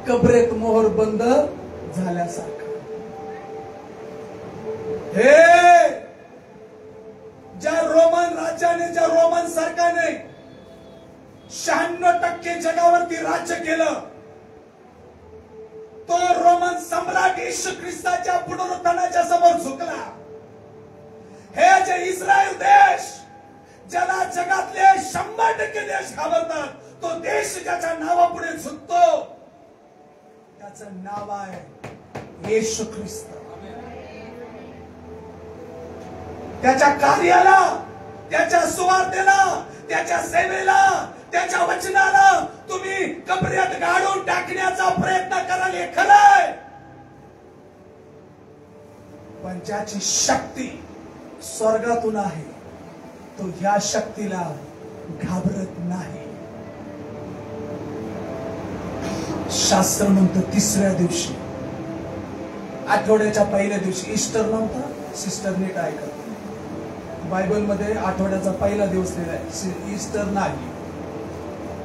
कबरेत मोहर बंद झाल्यासारखं. हे ज्या रोमन राज्याने, ज्या रोमन सरकारने 96% जगावरती राज्य केलं, तो रोमन सम्राट येशू ख्रिस्ताच्या पुनरुत्थानाच्या समोर झुकला. हे जे इस्रायल देश, ज्याला जगातले 100% देश घाबरतात, तो देश ज्याच्या नावापुढे झुकतो त्याचं नाव आहे येशू ख्रिस्त. त्याच्या कार्याला, त्याच्या सुवार्तेला, त्याच्या सेवेला, त्याच्या वचनाला तुम्ही कबऱ्यात गाडून टाकण्याचा प्रयत्न कराल हे खरंय, पण ज्याची शक्ती स्वर्गातून आहे तो ह्या शक्तीला घाबरत नाही. शास्त्र म्हणतं तिसऱ्या दिवशी, आठवड्याच्या पहिल्या दिवशी, ईस्टर नव्हता. सिस्टर नीट ऐकत, बायबल मध्ये आठवड्याचा पहिला दिवस लिहिलाय, ईस्टर नाही.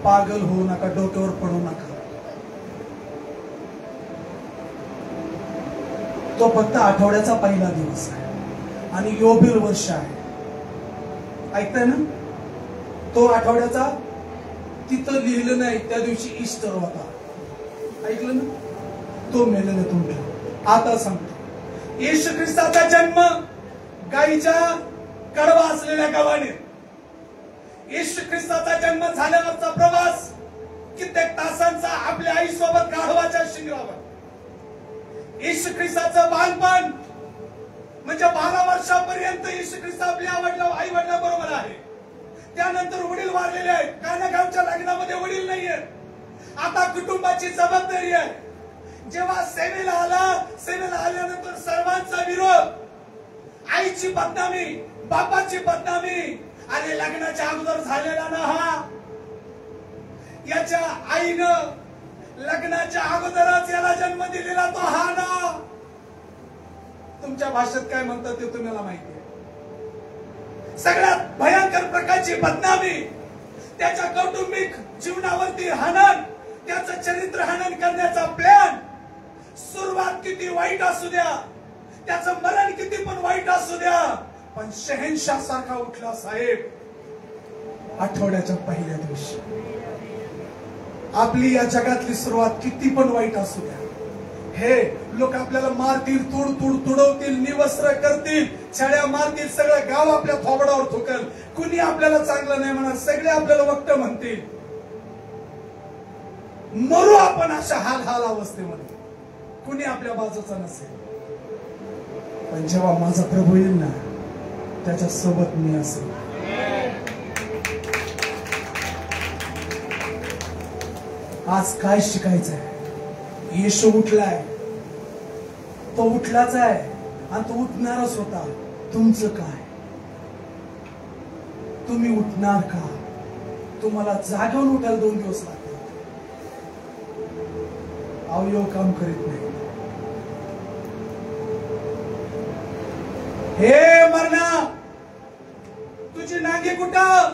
पागल होऊ नका, डोक्यावर पडू नका. तो फक्त आठवड्याचा पहिला दिवस आहे आणि योबिल वर्ष आहे. ऐकताय ना? तो आठवड्याचा तिथं लिहिलं नाही त्या दिवशी ईस्टर होता. ऐकलं ना? तो मेलेल्यातून उठला. आता सांगतो, येशू ख्रिस्ताचा जन्म गाईच्या कडवा असलेल्या गावाने, येशू ख्रिस्ताचा जन्म झाल्यावरचा प्रवास कित्येक तासांचा आपल्या आई सोबत गाढवाच्या शिंगरावर, येशू ख्रिस्ताचं बालपण म्हणजे 12 वर्षापर्यंत येशू ख्रिस्त आपल्या आई वडिलांबरोबर आहे. त्यानंतर वडील वारलेले आहेत, काना गावच्या लग्नामध्ये वडील नाहीये. आता कुटुंबाची जबाबदारी आहे. जेव्हा सेवेला आला, सेवेला आल्यानंतर सर्वांचा विरोध, आईची बदनामी, बापाची बदनामी. अरे लग्नाच्या अगोदर झालेला ना हा, याच्या आईनं लग्नाच्या अगोदरच याला जन्म दिलेला तो हा ना. तुमच्या भाषेत काय म्हणतात ते तुम्हाला माहिती आहे. सगळ्यात भयंकर प्रकारची बदनामी, त्याच्या कौटुंबिक जीवनावरती हनन, त्याचं चरित्र हनन करण्याचा प्लॅन. सुरुवात किती वाईट असू द्या, त्याचं मरण किती पण वाईट असू द्या, पण शहेनशाह सारखा उठला साहेब आठवड्याच्या पहिल्या दिवशी. आपली या जगातली सुरुवात किती पण वाईट असू द्या, हे लोक आपल्याला मारतील, तुडवतील, निवस्त्र करतील, छड्या मारतील, सगळं गाव आपल्या थोबडावर थुकल, कुणी आपल्याला चांगलं नाही म्हणणार, सगळे आपल्याला वक्त म्हणतील. मरू आपण अशा हाल अवस्थेमध्ये, कुणी आपल्या बाजूचा नसेल. पण जेव्हा माझा प्रभू येईल ना, त्याच्या सोबत मी असेल. आज काय शिकायचंय? येशू उठलाय, तो उठलाच आहे आणि तो उठणारच होता. तुमचं काय? तुम्ही उठणार का? तुम्हाला जागवून उठायला 2 दिवस लागतात, अवयव काम करीत नाही. हे मरणा, तुझी नांगी कुठं?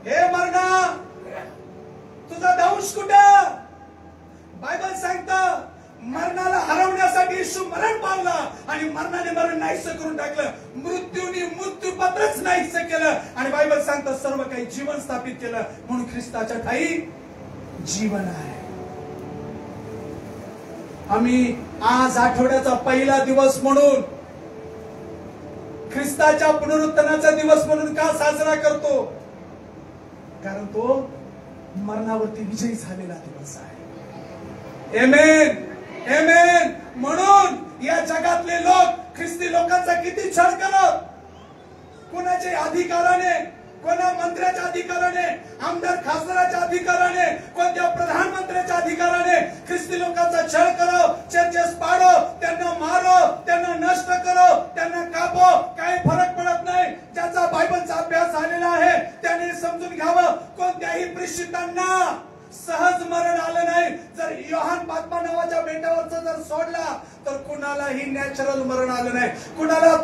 हे मरणा, तुझा दंश कुठं? बायबल सांगतं मरणाला हरवण्यासाठी येशू मरण पावला आणि मरणाने मरण नाहीस करून टाकलं. मृत्यूने मृत्यूपत्रच नाहीस केलं आणि बायबल सांगतं सर्व काही जीवन स्थापित केलं. म्हणून ख्रिस्ताच्या ठाई जीवन आहे. आम्ही आज आठवड्याचा पहिला दिवस म्हणून, ख्रिस्ताच्या पुनरुत्थानाचा दिवस म्हणून का साजरा करतो? कारण तो मरणावरती विजयी झालेला दिवस आहे. आमेन, आमेन. म्हणून या जगातले लोक ख्रिस्ती लोकांचा किती छळ करत, कोणाच्या अधिकाराने, कोणा मंत्र्याच्या अधिकाराने, आमदार खासदाराच्या अधिकाराने, कोणत्या प्रधानमंत्र्याच्या अधिकाराने ख्रिस्ती लोकांचा छळ करो, चर्चेस पाडो, त्यांना मारो, त्यांना नष्ट करो, त्यांना कापो, काही फरक पडत नाही. ज्याचा बायबलचा अभ्यास झालेला आहे त्याने समजून घ्यावं, कोणत्याही प्रेषितांना सहज मरण आलं नाही. जर योहान पात्मा नावाच्या बेटावरचा जर सोडला तर कुणालाही नॅचरल मरण आलं नाही. कुणाला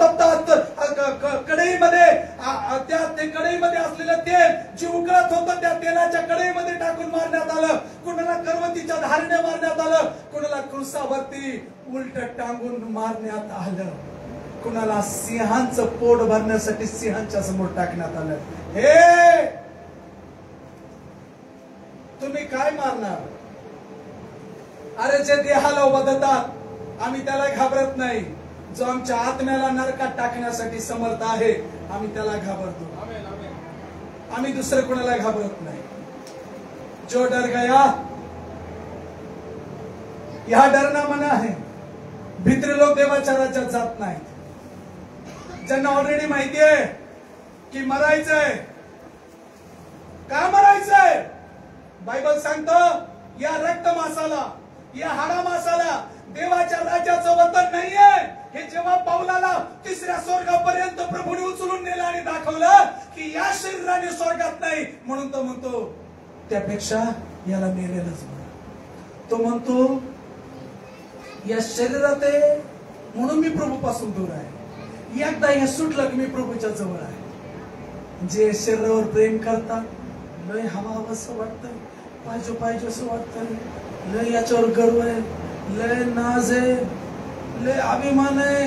कढईमध्ये, त्या कढईमध्ये असलेलं तेल जे उकळत होतं त्या तेलाच्या कढईमध्ये टाकून मारण्यात आलं. कुणाला करवतीच्या धारेने मारण्यात आलं, कुणाला क्रुसावरती उलट टांगून मारण्यात आलं, कुणाला सिंहांचं पोट भरण्यासाठी सिंहांच्या समोर टाकण्यात आलं. हे तुम्ही काय मारणार? अरे जे देहाला बदलतात आम्ही त्याला घाबरत नाही. जो आमच्या आत्म्याला नरकात टाकण्यासाठी समर्थ आहे आम्ही त्याला घाबरतो. आम्ही दुसरं कोणाला घाबरत नाही. जो डर गया या डरना मना है. भित्री लोक देवाच्या राज्यात जात नाहीत. ज्यांना ऑलरेडी माहिती आहे की मरायचंय. का मरायचंय? बायबल सांगतं या रक्त मासाला, या हाडा मासाला देवाच्या राज्याचं वतन नाहीये. हे जेव्हा पाऊलाला 3ऱ्या स्वर्गापर्यंत प्रभूने उचलून नेलं आणि दाखवलं की या शरीराने स्वर्गात नाही, म्हणून तो म्हणतो त्यापेक्षा याला मेलेलंच बरं. तो म्हणतो या शरीरात आहे म्हणून मी प्रभू पासून दूर आहे. एकदा हे सुटलं की मी प्रभूच्या जवळ आहे. जे शरीरावर प्रेम करतात लय हवा असं वाटतं, पाहिजे असं वाटतं, लय याच्यावर गर्व आहे, लय नाज आहे, लय अभिमान आहे.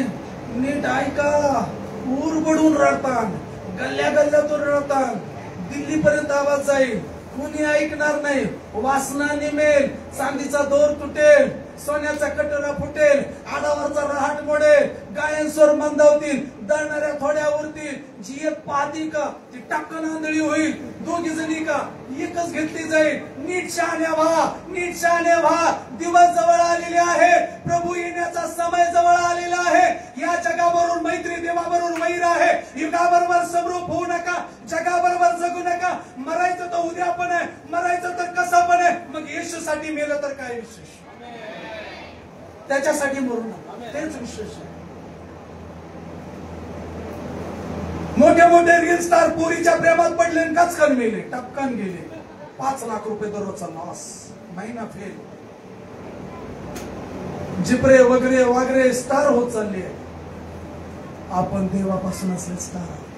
नीट ऐका, ऊर बडून रडतात, गल्ल्या गल्ल्यातून रडतात, दिल्लीपर्यंत आवाज जाईल, कुणी ऐकणार नाही. वासना निमेल, चांदीचा दोर तुटेल, सोन्याचा कटोरा फुटेल, आडावरचा रहाट मोडेल, गायन स्वर मंदावतील, दळणाऱ्या थोड्या उरतील. जी एक पाहती का ती टक्कन आंधळी होईल. 2 जणी का एकच घेतली जाईल. नीट शहाण्या व्हा, नीट शहाण्या व्हा. दिवस जवळ आलेले आहे, प्रभू येण्याचा समय जवळ आलेला आहे. या जगाबरोबर मैत्री, देवाबरोबर वैर आहे. युगाबरोबर समरूप होऊ नका, जगाबरोबर जगू नका. मरायचं तर उद्या पण आहे, मरायचं तर कसं पण आहे. मग येशूसाठी मेलं तर काय विशेष? त्याच्यासाठी मरू नका, तेच विशेष आहे. मोठे मोठे रील स्टार पोरीच्या प्रेमात पडले आणि कचकन मेले, टपकन गेले. 5 लाख रुपये दररोजचा लॉस, महिना फेल. जिपरे वगैरे वागरे स्टार होत चालले. आपण देवापासून असले स्टार आहोत.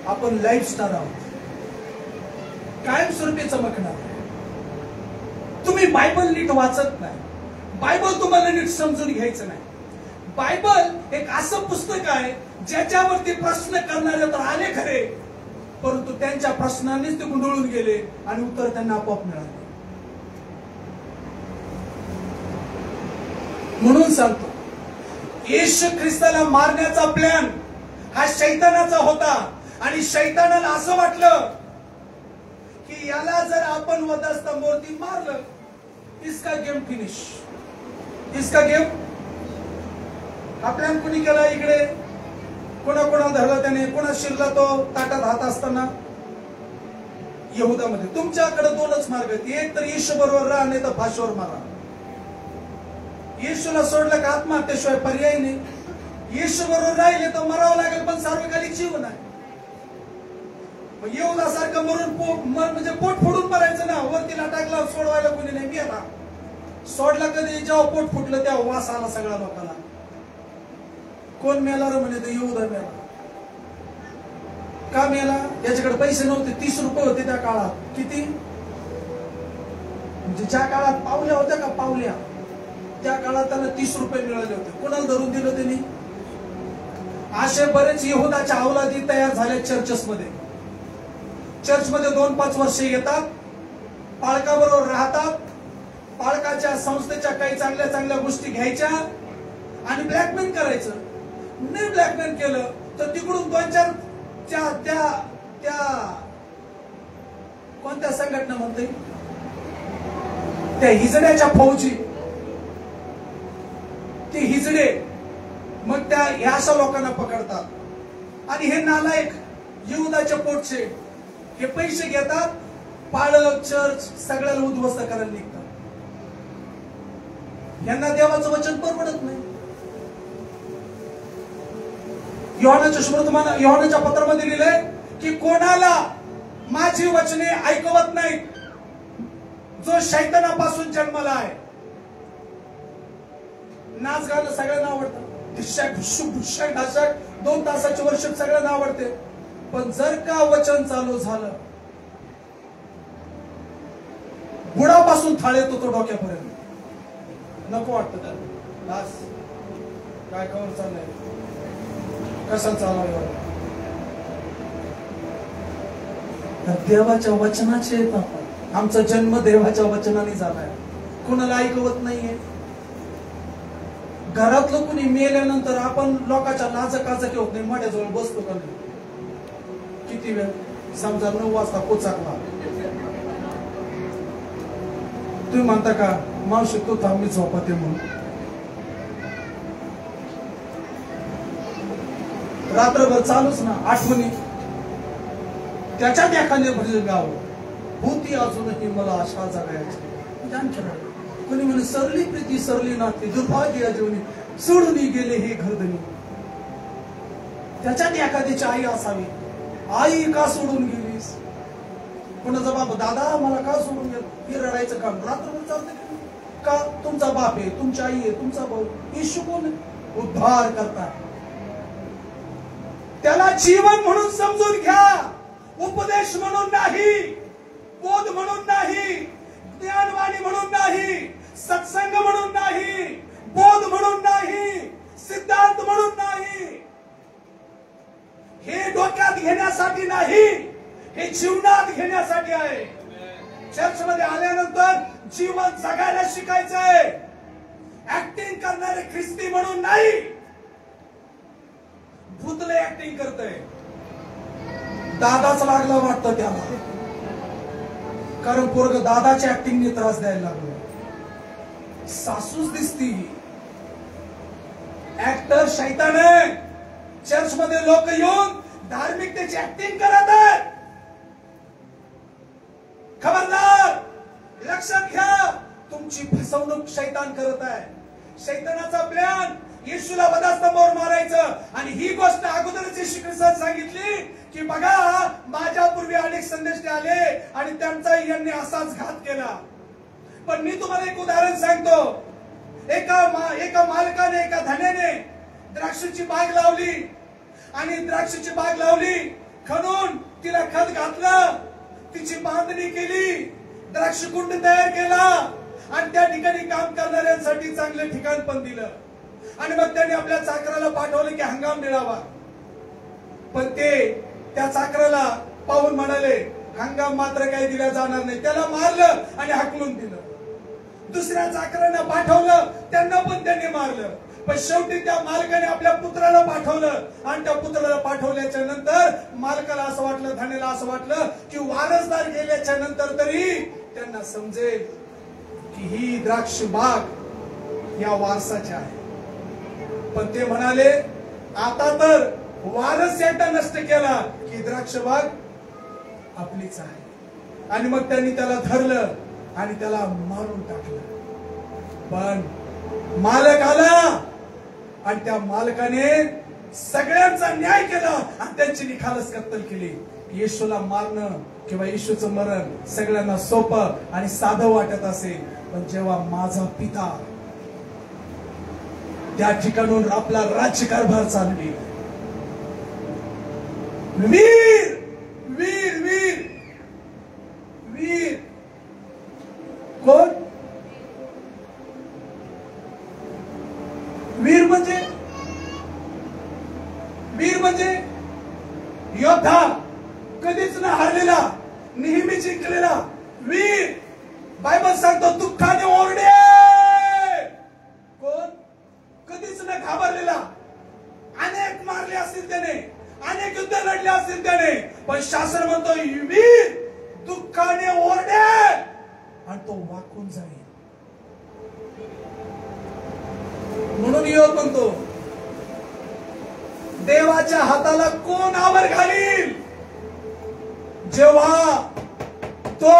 आपण लाईफ स्टार आहोत, कायमस्वरूपी चमकणार. तुम्ही बायबल नीट वाचत नाही, बायबल तुम्हाला नीट समजून घ्यायचं नाही. बायबल एक असं पुस्तक आहे ज्याच्यावरती प्रश्न करणारे तर आले खरे, परंतु त्यांच्या प्रश्नांनीच ते गुंडळून गेले आणि उत्तर त्यांना आपोआप मिळाले. म्हणून सांगतो, येशू ख्रिस्ताला मारण्याचा प्लॅन हा शैतानाचा होता. आणि शैतानाला असं वाटलं की याला जर आपण वधस्तंभावरती मारलं, इसका गेम फिनिश, इसका गेम. हा प्लॅन कुणी केला? इकडे कोणा धरला त्याने, कोणा शिरला तो ताटात हात असताना? यहुदामध्ये. तुमच्याकडे दोनच मार्ग आहेत, एक तर येशू बरोबर राहा, नाही तर फाशीवर मारा. येशूला सोडलं का आत्महत्येशिवाय पर्याय नाही. येशू बरोबर राहिले तर मरावं लागेल, पण सार्वकालिक जीवन आहे. येहुदासारखं मरून म्हणजे पोट फोडून मरायचं ना. वरतीला टाकला, सोडवायला कोणी नाही. मेला सोडला कधी? जेव्हा पोट फुटलं तेव्हा वास आला सगळ्या लोकांना. कोण मेला रे म्हणे? तो येहुदा मेला. का मेला? याच्याकडे पैसे नव्हते. 30 रुपये होते त्या काळात. किती? म्हणजे ज्या काळात पावल्या होत्या का, पावल्या, त्या काळात त्याला 30 रुपये मिळाले होते. कोणाला धरून दिलं त्यांनी? असे बरेच येहुदाच्या अवलादी तयार झाले चर्चेसमध्ये. चर्चमध्ये 2-5 वर्षे येतात, पालकाबरोबर राहतात, पालकाच्या संस्थेच्या काही चांगल्या चांगल्या गोष्टी घ्यायच्या आणि ब्लॅकमेल करायचं. नाही ब्लॅकमेल केलं तर तिकडून 2-4 त्या कोणत्या संघटना म्हणते, त्या हिजड्याच्या फौजी, ते हिजडे मग त्या ह्या अशा लोकांना पकडतात. आणि हे नालायक येहुदाच्या पोटचे हे पैसे घेतात, पाळक चर्च सगळ्याला उद्ध्वस्त करायला निघतात. यांना देवाचं वचन परवडत नाही. योहानाच्या पत्रामध्ये लिहिलंय की कोणाला माझी वचने ऐकवत नाही जो शैतानापासून जन्मला आहे. नाच गाणं सगळ्यांना आवडतं, ढुशक ढाशक 2 तासाचे वर्षप सगळ्यांना आवडते. पण जर का वचन चालू झालं, बुडापासून थाळ येतो तो डोक्यापर्यंत. नको वाटतं त्याला. दास काय कवर चाललंय, कसं चालवलं? देवाच्या वचनाचे येत आपण. आमचा जन्म देवाच्या वचनाने झालाय, कोणाला ऐकवत नाहीये. घरातलं कुणी मेल्यानंतर आपण लोकांच्या लाजकाजकी होत नाही. माझ्याजवळ बसतो का नाही? किती वेळ? समजा 9 वाजता कोचाकला, तुम्ही म्हणता का मावशी तू थांब मी झोपते म्हणून? रात्रभर चालूच ना आठवणी. त्याच्यात एखादे भजन गाव होती अजूनही मला आशा जगायची. कोणी म्हणे सरली प्रीती सरली नाती दुर्भाग्य जीवनी सोडून गेले हे घरधनी. त्याच्यात एखाद्याची आई असावी. आई का सोडून गेलीस? कोणाचा बाप, दादा मला का सोडून गेला? हे रडायचं काम रात्रभर चालतं का? तुमचा बाप आहे, तुमची आई आहे, तुमचा भाऊ. येशू कोण आहे? उद्धार करता. त्याला जीवन म्हणून समजून घ्या, उपदेश म्हणून नाही, बोध म्हणून नाही, ज्ञानवाणी म्हणून नाही, सत्संग म्हणून नाही, बोध म्हणून नाही, सिद्धांत म्हणून नाही. हे डोक्यात घेण्यासाठी नाही, हे जीवनात घेण्यासाठी आहे. चर्चमध्ये आल्यानंतर जीवन जगायला शिकायचंय. ऍक्टिंग करणारे ख्रिस्ती म्हणून नाही. भूतले ऍक्टिंग करतय. दादाच लागला वाटतं त्याला, कारण पोरग दादाच्या ऍक्टिंगने त्रास द्यायला लागलो. सासूच दिसती. ऍक्टर शैतान आहे. चर्च मध्ये लोक येऊन धार्मिकतेची ऍक्टिंग करत आहेत. खबरदार, लक्षात घ्या, तुमची फसवणूक शैतान करत आहे. शैतानाचा प्लॅन येशूला वधास्तंभावर मारायचं. आणि ही गोष्ट अगोदरच येशू ख्रिस्ताने सांगितली की बघा माझ्यापूर्वी अनेक संदेश आले आणि त्यांचा यांनी असाच घात केला. पण मी तुम्हाला एक उदाहरण सांगतो. एका मालकाने, एका धन्याने द्राक्षाची बाग लावली आणि द्राक्षाची बाग लावली, खणून तिला खत घातलं, तिची बांधणी केली, द्राक्ष कुंड तयार केला आणि त्या ठिकाणी काम करणाऱ्यांसाठी चांगले ठिकाण पण दिलं आणि मग त्यांनी आपल्या चाकराला पाठवलं की हंगाम मिळावा. पण ते त्या चाकराला पाहून म्हणाले हंगाम मात्र काही दिला जाणार नाही. त्याला मारलं आणि हाकलून दिलं. दुसऱ्या चाकरांना पाठवलं, त्यांना पण त्यांनी मारलं. पण शेवटी त्या मालकाने आपल्या पुत्राला पाठवलं आणि त्या पुत्राला पाठवल्याच्या नंतर मालकाला असं वाटलं, धन्याला असं वाटलं की वारसदार गेल्याच्या नंतर तरी त्यांना समजेल की ही द्राक्ष बाग या वारसाची आहे. पण ते म्हणाले आता तर वारस एकदा नष्ट केला की द्राक्ष बाग आपलीच आहे. आणि मग त्यांनी त्याला धरलं आणि त्याला मारून टाकलं. पण मालक आला आणि त्या मालकाने सगळ्यांचा न्याय केला आणि त्यांची निखालस कत्तल केली. येशूला मारणं किंवा येशूचं मरण सगळ्यांना सोपं आणि साधं वाटत असेल, पण जेव्हा माझा पिता त्या ठिकाणून आपला राज्यकारभार चालवी, वीर वीर वीर वीर कोण? वीर म्हणजे योद्धा, कधीच न हारलेला, नेहमी जिंकलेला वीर. बायबल सांगतो दुःखाने ओरडे. कोण? कधीच न घाबरलेला. अनेक मारले असतील त्याने, अनेक युद्ध लढले असतील त्याने, पण शास्त्र म्हणतो वीर दुःखाने ओरडे आणि तो वाकून जाईल. म्हणून योग म्हणतो देवाच्या हाताला कोण आवर घालील? जेव्हा तो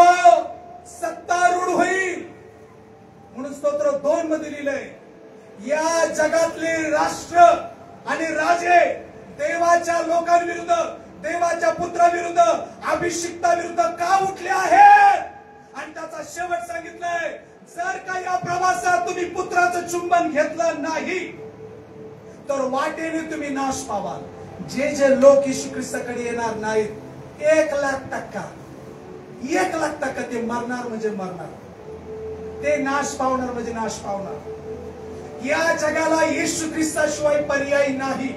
सत्तारूढ होईल. म्हणून स्तोत्र 2 मध्ये लिहिलंय या जगातले राष्ट्र आणि राजे देवाच्या लोकांविरुद्ध, देवाच्या पुत्राविरुद्ध, अभिषिक्ताविरुद्ध का उठले आहेत? आणि त्याचा शेवट सांगितलंय जर का या प्रवासात तुम्ही पुत्राचं चुंबन घेतलं नाही तर वाटेने तुम्ही नाश पावाल. जे जे लोक येशू ख्रिस्ताकडे येणार नाहीत 1,00,000% ते मरणार म्हणजे मरणार, ते नाश पावणार म्हणजे नाश पावणार. या जगाला येशू ख्रिस्ताशिवाय पर्याय नाही.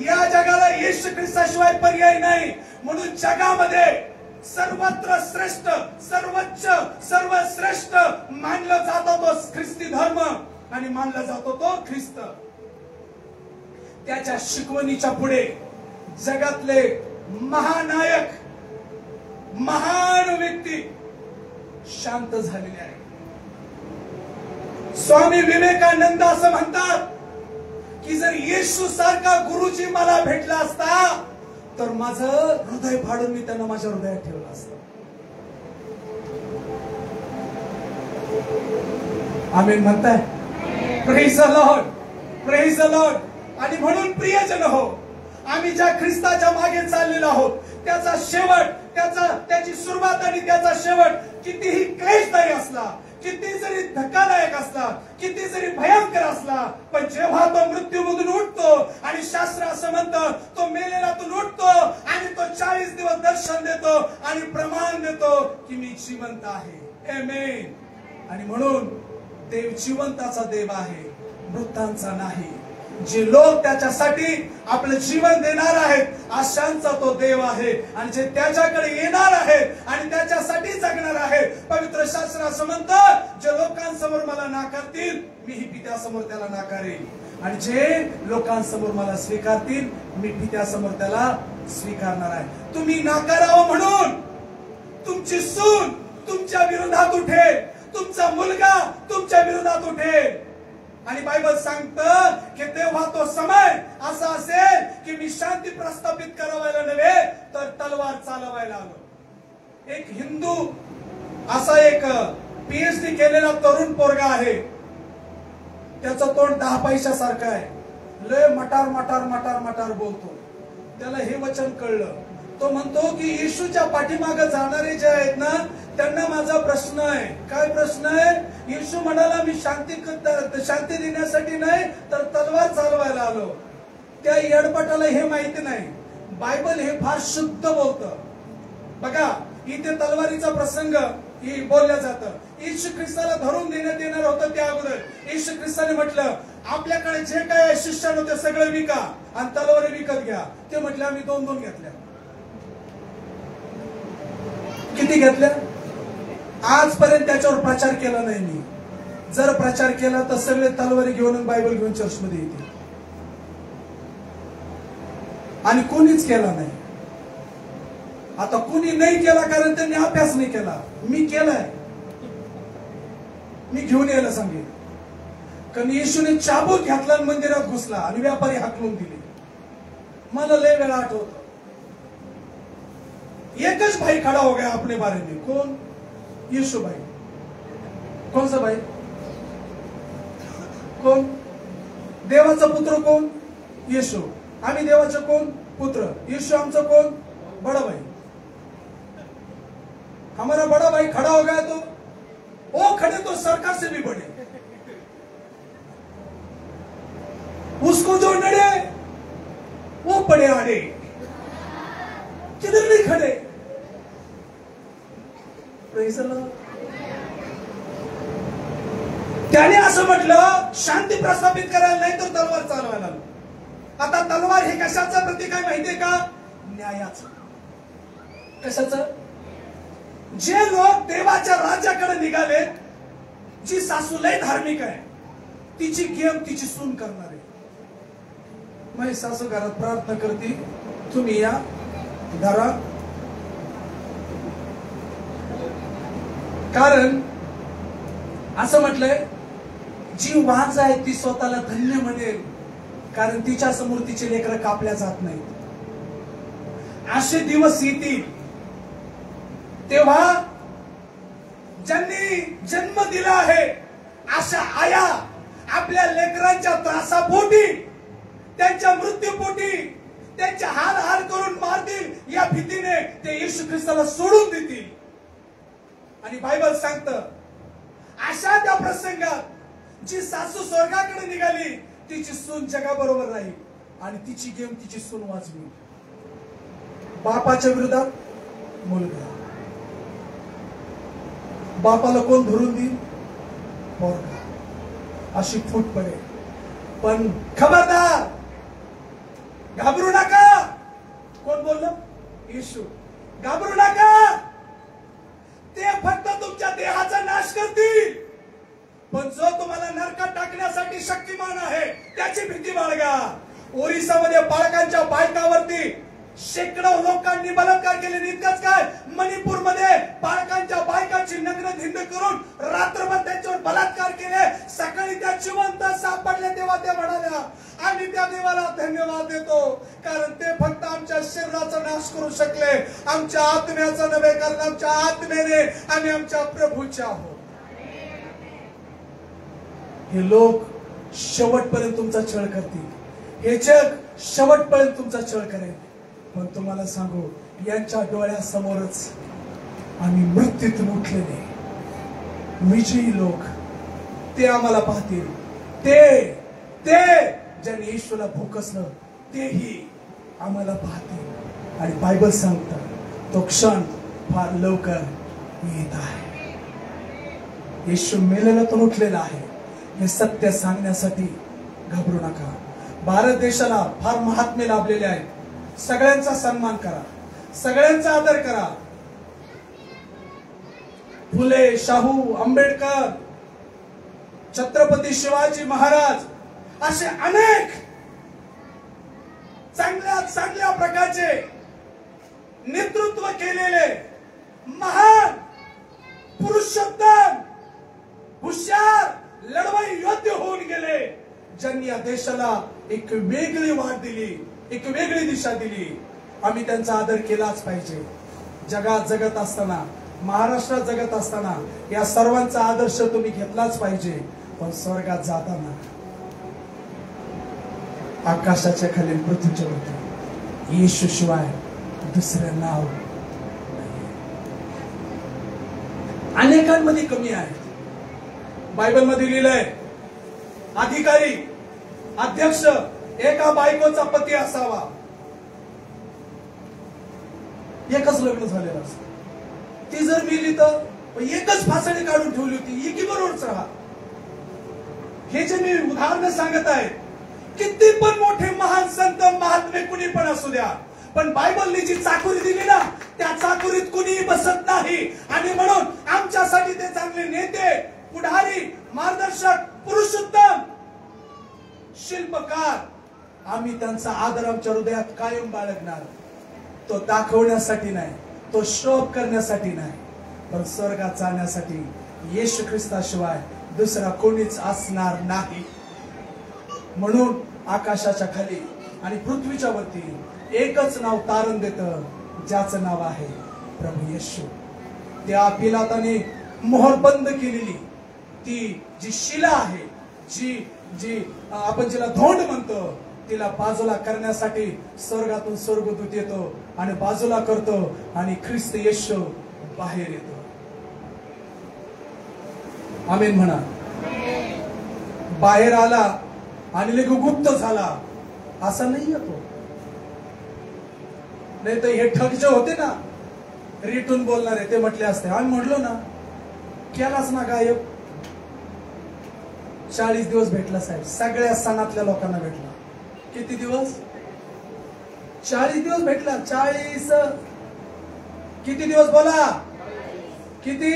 या जगाला येशू ख्रिस्ताशिवाय पर्याय नाही. म्हणून जगामध्ये सर्वत्र श्रेष्ठ, सर्वोच्च, सर्वश्रेष्ठ मानला जातो तो ख्रिस्ती धर्म आणि मानला जातो तो ख्रिस्त. त्याच्या शिकवणीच्या पुढे जगातले महानायक, महान व्यक्ती शांत झालेले आहेत. स्वामी विवेकानंद असं म्हणतात की जर येशू सारखा गुरुजी मला भेटला असता तर माझं हृदय फाडून मी त्यांना माझ्या हृदयात ठेवलं असतं. आमेन म्हणताय? Praise the Lord, praise the Lord. आणि म्हणून प्रियजन हो, आम्ही ज्या ख्रिस्ताच्या मागे चाललेलो आहोत त्याचा शेवट, त्याची सुरुवात आणि त्याचा शेवट कितीही क्लेशदायी असला, किती जरी धक्कादायक असला, किती जरी भयंकर असला, पण जेव्हा तो मृत्यूमधून उठतो आणि शास्त्र असं म्हणतं तो मेलेलातून उठतो आणि तो 40 दिवस दर्शन देतो आणि प्रमाण देतो की मी जिवंत आहे. आमेन. आणि म्हणून देव जिवंताचा देव आहे, मृतांचा नाही. जे लोक त्याच्यासाठी आपलं जीवन देणार आहेत अशांचा तो देव आहे आणि जे त्याच्याकडे येणार आहेत आणि त्याच्यासाठी जगणार आहेत. पवित्र शास्त्र असं म्हणतं जे लोकांसमोर मला नाकारतील मीही पित्यासमोर त्याला नाकारेल आणि जे लोकांसमोर मला स्वीकारतील मी पित्यासमोर त्याला स्वीकारणार आहे. तुम्ही नाकारावं म्हणून तुमची सून तुमच्या विरोधात उठेल, तुमचा मुलगा तुमच्या विरोधात उठेल. आणि बायबल सांगतं की तेव्हा तो समय असा असेल की मी शांती प्रस्थापित करावायला नव्हे तर तलवार चालवायला आलो. एक हिंदू असा एक PhD केलेला तरुण पोरगा आहे. त्याचं तोंड 10 पैशासारखं आहे. लय मटार मटार मटार मटार बोलतो. त्याला हे वचन कळलं तो म्हणतो की येशूच्या पाठीमागे जाणारे जे आहेत ना, त्यांना माझा प्रश्न आहे. काय प्रश्न आहे? येशू म्हणाला मी शांती देण्यासाठी नाही तर तलवार चालवायला आलो. त्या येडपटाला हे माहिती नाही, बायबल हे फार शुद्ध बोलतं. बघा, इथे तलवारीचा प्रसंग बोलल्या जातं. येशू ख्रिस्ताला धरून देण्यात येणार होतं त्या अगोदर येशू ख्रिस्ताने म्हटलं, आपल्याकडे जे काय शिष्यानं ते सगळं विका आणि तलवारी विकत घ्या. ते म्हटले आम्ही 2-2 घेतल्या. किती घेतल्या? आजपर्यंत त्याच्यावर प्रचार केला नाही मी. जर प्रचार केला तर सगळे तलवारी घेऊन बायबल घेऊन चर्चमध्ये येते. आणि कोणीच केला नाही. आता कुणी नाही केला कारण त्यांनी अभ्यास नाही केला. मी केलाय, मी घेऊन यायला सांगेन. कारण येशूने चाबूक घातला आणि मंदिरात घुसला आणि व्यापारी हाकलून दिले. मला लय वेळा आठवत, एकच भाई खड़ा हो गया अपने बारे में. कौन? यीशु भाई. कौन सा भाई? कोण? देवाचा पुत्र कोण? येशू. आम्ही देवाचे कोण? पुत्र. यीशु आमचा कोण? बड़ा भाई. हमारा बड़ा भाई खड़ा हो गया तो वो खड़े तो सरकार से भी बड़े. उसको जो नड़े वो पड़े आड़े. किधर नहीं खड़े. त्याने असं म्हटलं, शांती प्रस्थापित करायला नाही तर तलवार चालवायला. आता तलवार हे कशाचं प्रतीक आहे माहितीये का? न्यायाचं. कशाचं? जे लोक देवाच्या राज्याकडे निघाले, जी सासू लय धार्मिक आहे, तिची गेम तिची सून करणार आहे. माझी सासू घरात प्रार्थना करते, तुम्ही या धरा. कारण असं म्हटलंय, जी वाज आहे ती स्वतःला धन्य म्हणेल, कारण तिच्या समोर तिचे लेकरं कापल्या जात नाहीत. असे दिवस येतील तेव्हा ज्यांनी जन्म दिला आहे अशा आया आपल्या लेकरांच्या त्रासापोटी, त्यांच्या मृत्यूपोटी, त्यांच्या हाल हाल करून मारतील या भीतीने ते येशू ख्रिस्ताला सोडून देतील. आणि बायबल सांगतं, अशा त्या प्रसंगात जी सासू स्वर्गाकडे निघाली, तिची सून जगाबरोबर राहील आणि तिची गेम तिची सून वाजवी. बापाच्या विरोधात मुलगा. बापाला कोण धरून देईल? पोरगा. अशी फूट पडेल. पण खबरदार, घाबरू नका. कोण बोललं? येशू. घाबरू नका. ते फक्त तुमच्या देहाचा नाश करतील, पण जो तुम्हाला नरकात टाकण्यासाठी शक्तिमान आहे त्याची भीती बाळगा. ओरिसामध्ये बाळकांच्या बायकावरती शेकडो लोकांनी बलात्कार केले. इतकंच काय, मणिपूरमध्ये बाळकांच्या बायकांची नग्न धिंड करून रात्रभर त्यांच्यावर बलात्कार केले. सकाळी त्या जिवंत सापडले तेव्हा ते म्हणाल्या, आम्ही त्या देवाला धन्यवाद देतो, कारण ते फक्त आमच्या शरीराचा नाश करू शकले, आमच्या आत्म्याचा नव्हे, कारण आमच्या आत्मेने आम्ही आमच्या प्रभूच्या आहोत. हे लोक शेवटपर्यंत तुमचा छळ करतील. हे जग शेवटपर्यंत तुमचा छळ करेल. पण तुम्हाला सांगू, यांच्या डोळ्यासमोरच आम्ही मृत्यूतून उठलेले विजयी लोक, ते आम्हाला पाहतील. ते ज्यांनी येशूला भोकसलं तेही आम्हाला पाहतील. आणि बायबल सांगतं, तो क्षण फार लवकर येत आहे. येशू मेलेल्यातून उठलेला आहे हे सत्य सांगण्यासाठी घाबरू नका. भारत देशाला फार महात्मे लाभलेले आहेत. सगळ्यांचा सन्मान करा, सगळ्यांचा आदर करा. फुले, शाहू, आंबेडकर, छत्रपती शिवाजी महाराज, असे अनेक चांगल्या प्रकारचे नेतृत्व केलेले महान पुरुषोत्तम, हुशार लढवई योद्धे होऊन गेले, ज्यांनी या देशाला एक वेगळी वाट दिली, एक वेगळी दिशा दिली. आम्ही त्यांचा आदर केलाच पाहिजे. जगात जगत असताना, महाराष्ट्रात जगत असताना या सर्वांचा आदर्श तुम्ही घेतलाच पाहिजे. पण स्वर्गात जाताना आकाशाच्या खाली, पृथ्वीच्या वरती येशू शिवाय दुसरं नाव अनेकांमध्ये कमी आहे. बायबलमध्ये लिहिलंय, अधिकारी अध्यक्ष एका बायकोचा पती असावा. एकच लग्न झालेलं असतं. ती जर मिली तर एकच फासणी काढून ठेवली होती, एकीबरोबरच राहा. हे जे मी उदाहरण सांगत आहे, किती पण मोठे महान संत महात्मे कुणी पण असू द्या, पण बायबलने जी चाकुरी दिली ना, त्या चाकुरीत कुणीही बसत नाही. आणि म्हणून आमच्यासाठी ते चांगले नेते, पुढारी, मार्गदर्शक, पुरुषोत्तम, शिल्पकार, आम्ही त्यांचा आदर आमच्या हृदयात कायम बाळगणार. तो दाखवण्यासाठी नाही, तो शोभ करण्यासाठी नाही, पण स्वर्गात जाण्यासाठी येशू ख्रिस्ताशिवाय दुसरा कोणीच असणार नाही. म्हणून आकाशाच्या खाली आणि पृथ्वीच्या वरती एकच नाव तारण देतं, ज्याचं नाव आहे प्रभू येशू. त्या पिलाताने मोहर बंद केलेली ती जी शिला आहे, जी आपण जिला धोंड म्हणतो, तिला बाजूला करण्यासाठी स्वर्गातून स्वर्गदूत येतो आणि बाजूला करतो आणि ख्रिस्त येशू बाहेर येतो. आमेन म्हणा. बाहेर आला आणि लगेच गुप्त झाला असा नाही येतो. नाही तर हे ठग जे होते ना, रिटून बोलणारे, ते म्हटले असते, आम्ही म्हणलो ना, केलाच ना गायब. 40 दिवस भेटला साहेब, सगळ्या सणातल्या लोकांना भेटला. किती दिवस? 40 दिवस भेटला. 40 किती दिवस बोला? किती?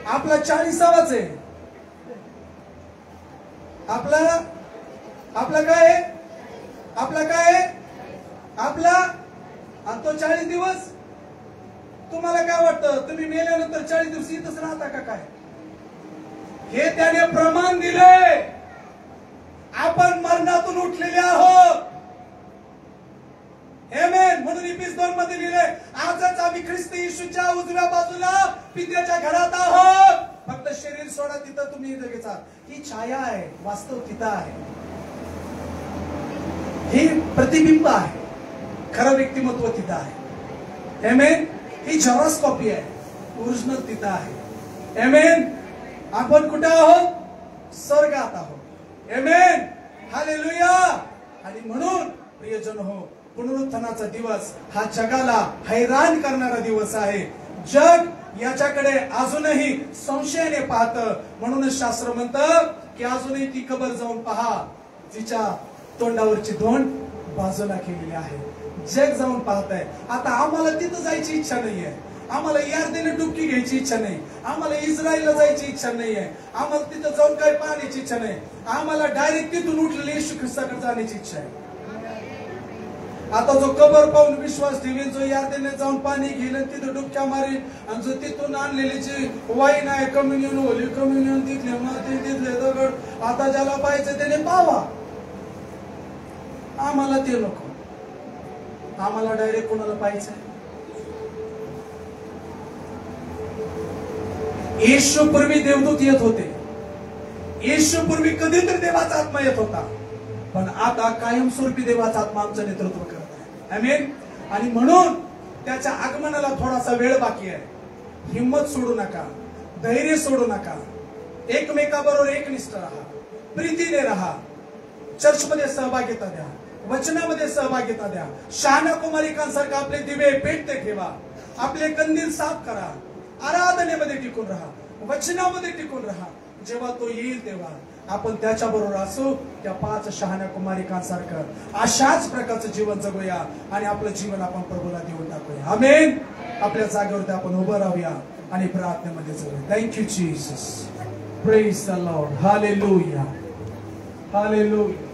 आपला 40वाच आहे. आपला काय? आपला काय? आपला आणि तो 40 दिवस. तुम्हाला काय वाटतं, तुम्ही मेल्यानंतर 40 दिवस इथंच राहता का काय? हे त्याने प्रमाण दिले. आपण मरणातून उठलेले आहोत. आमेन. म्हणून इफिस 2 मध्ये लिहिले, आजच आम्ही ख्रिस्त येशूच्या उजव्या बाजूला पित्याच्या घरात आहोत. फक्त शरीर सोडा, तिथं तुम्ही जगेचा. ही छाया आहे, वास्तव तिथं आहे. ही प्रतिबिंब आहे, खरं व्यक्तिमत्व तिथं आहे. आमेन. ही झेरॉक्स कॉपी आहे, ओरिजिनल तिथं आहे. आमेन. आपण कुठे आहोत? स्वर्गात आहोत. आमेन. हालेलुया. आणि म्हणून प्रियजन हो, पुनरुत्थानाचा दिवस हा जगाला हैराण करणारा दिवस आहे. जग याच्याकडे अजूनही संशयाने पाहतं. म्हणूनच शास्त्र म्हणतं की अजूनही ती कबर जाऊन पहा, तिच्या तोंडावरची धोंड बाजूला केलेली आहे. जग जाऊन पाहत आहे. आता आम्हाला तिथं जायची इच्छा नाहीये. आम्हाला यार्देने डुबकी घ्यायची इच्छा नाही. आम्हाला इस्रायलला जायची इच्छा नाहीये. आम्हाला तिथं जाऊन काही पाहण्याची इच्छा नाही. आम्हाला डायरेक्ट तिथून उठलेले येशू ख्रिस्ताकडे जाण्याची इच्छा आहे. आता जो कबर पाहून विश्वास ठेवेल, जो यार्देने जाऊन पाणी घेईल, तिथं डुबक्या मारेल, आणि जो तिथून आणलेली जी वाईन आहे, कम्युनियन, होली कम्युनियन, तिथले माती, तिथले दगड, आता ज्याला पाहायचं त्याने पाहावा. आम्हाला ते नको. आम्हाला डायरेक्ट कोणाला पाहायचंय? येशू पूर्वी देवदूत येत होते. येशू पूर्वी कधीतरी देवाचा आत्मा येत होता, पण आता कायमस्वरूपी देवाचा आत्मा आमचं नेतृत्व करत आहे. आमेन. आणि म्हणून त्याच्या आगमनाला थोडासा वेळ बाकी आहे. हिम्मत सोडू नका, धैर्य सोडू नका. एकमेकाबरोबर एकनिष्ठ राहा, प्रीतीने राहा, चर्चमध्ये सहभागिता द्या, वचनामध्ये सहभागिता द्या. शहाण्या कुमारिकांसारखं आपले दिवे पेटते ठेवा, आपले कंदील साफ करा, आराधनेमध्ये टिकून राहा, वचनामध्ये टिकून राहा. जेव्हा तो येईल तेव्हा आपण त्याच्या बरोबर असू. त्या 5 शहाण्या कुमारिकांसारखं अशाच प्रकारचं जीवन जगूया आणि आपलं जीवन आपण प्रभूला देऊन टाकूया. आमेन. आपल्या जागेवरती आपण उभं राहूया आणि प्रार्थनेमध्ये जाऊया. Thank you Jesus. Praise the Lord. Hallelujah. Hallelujah.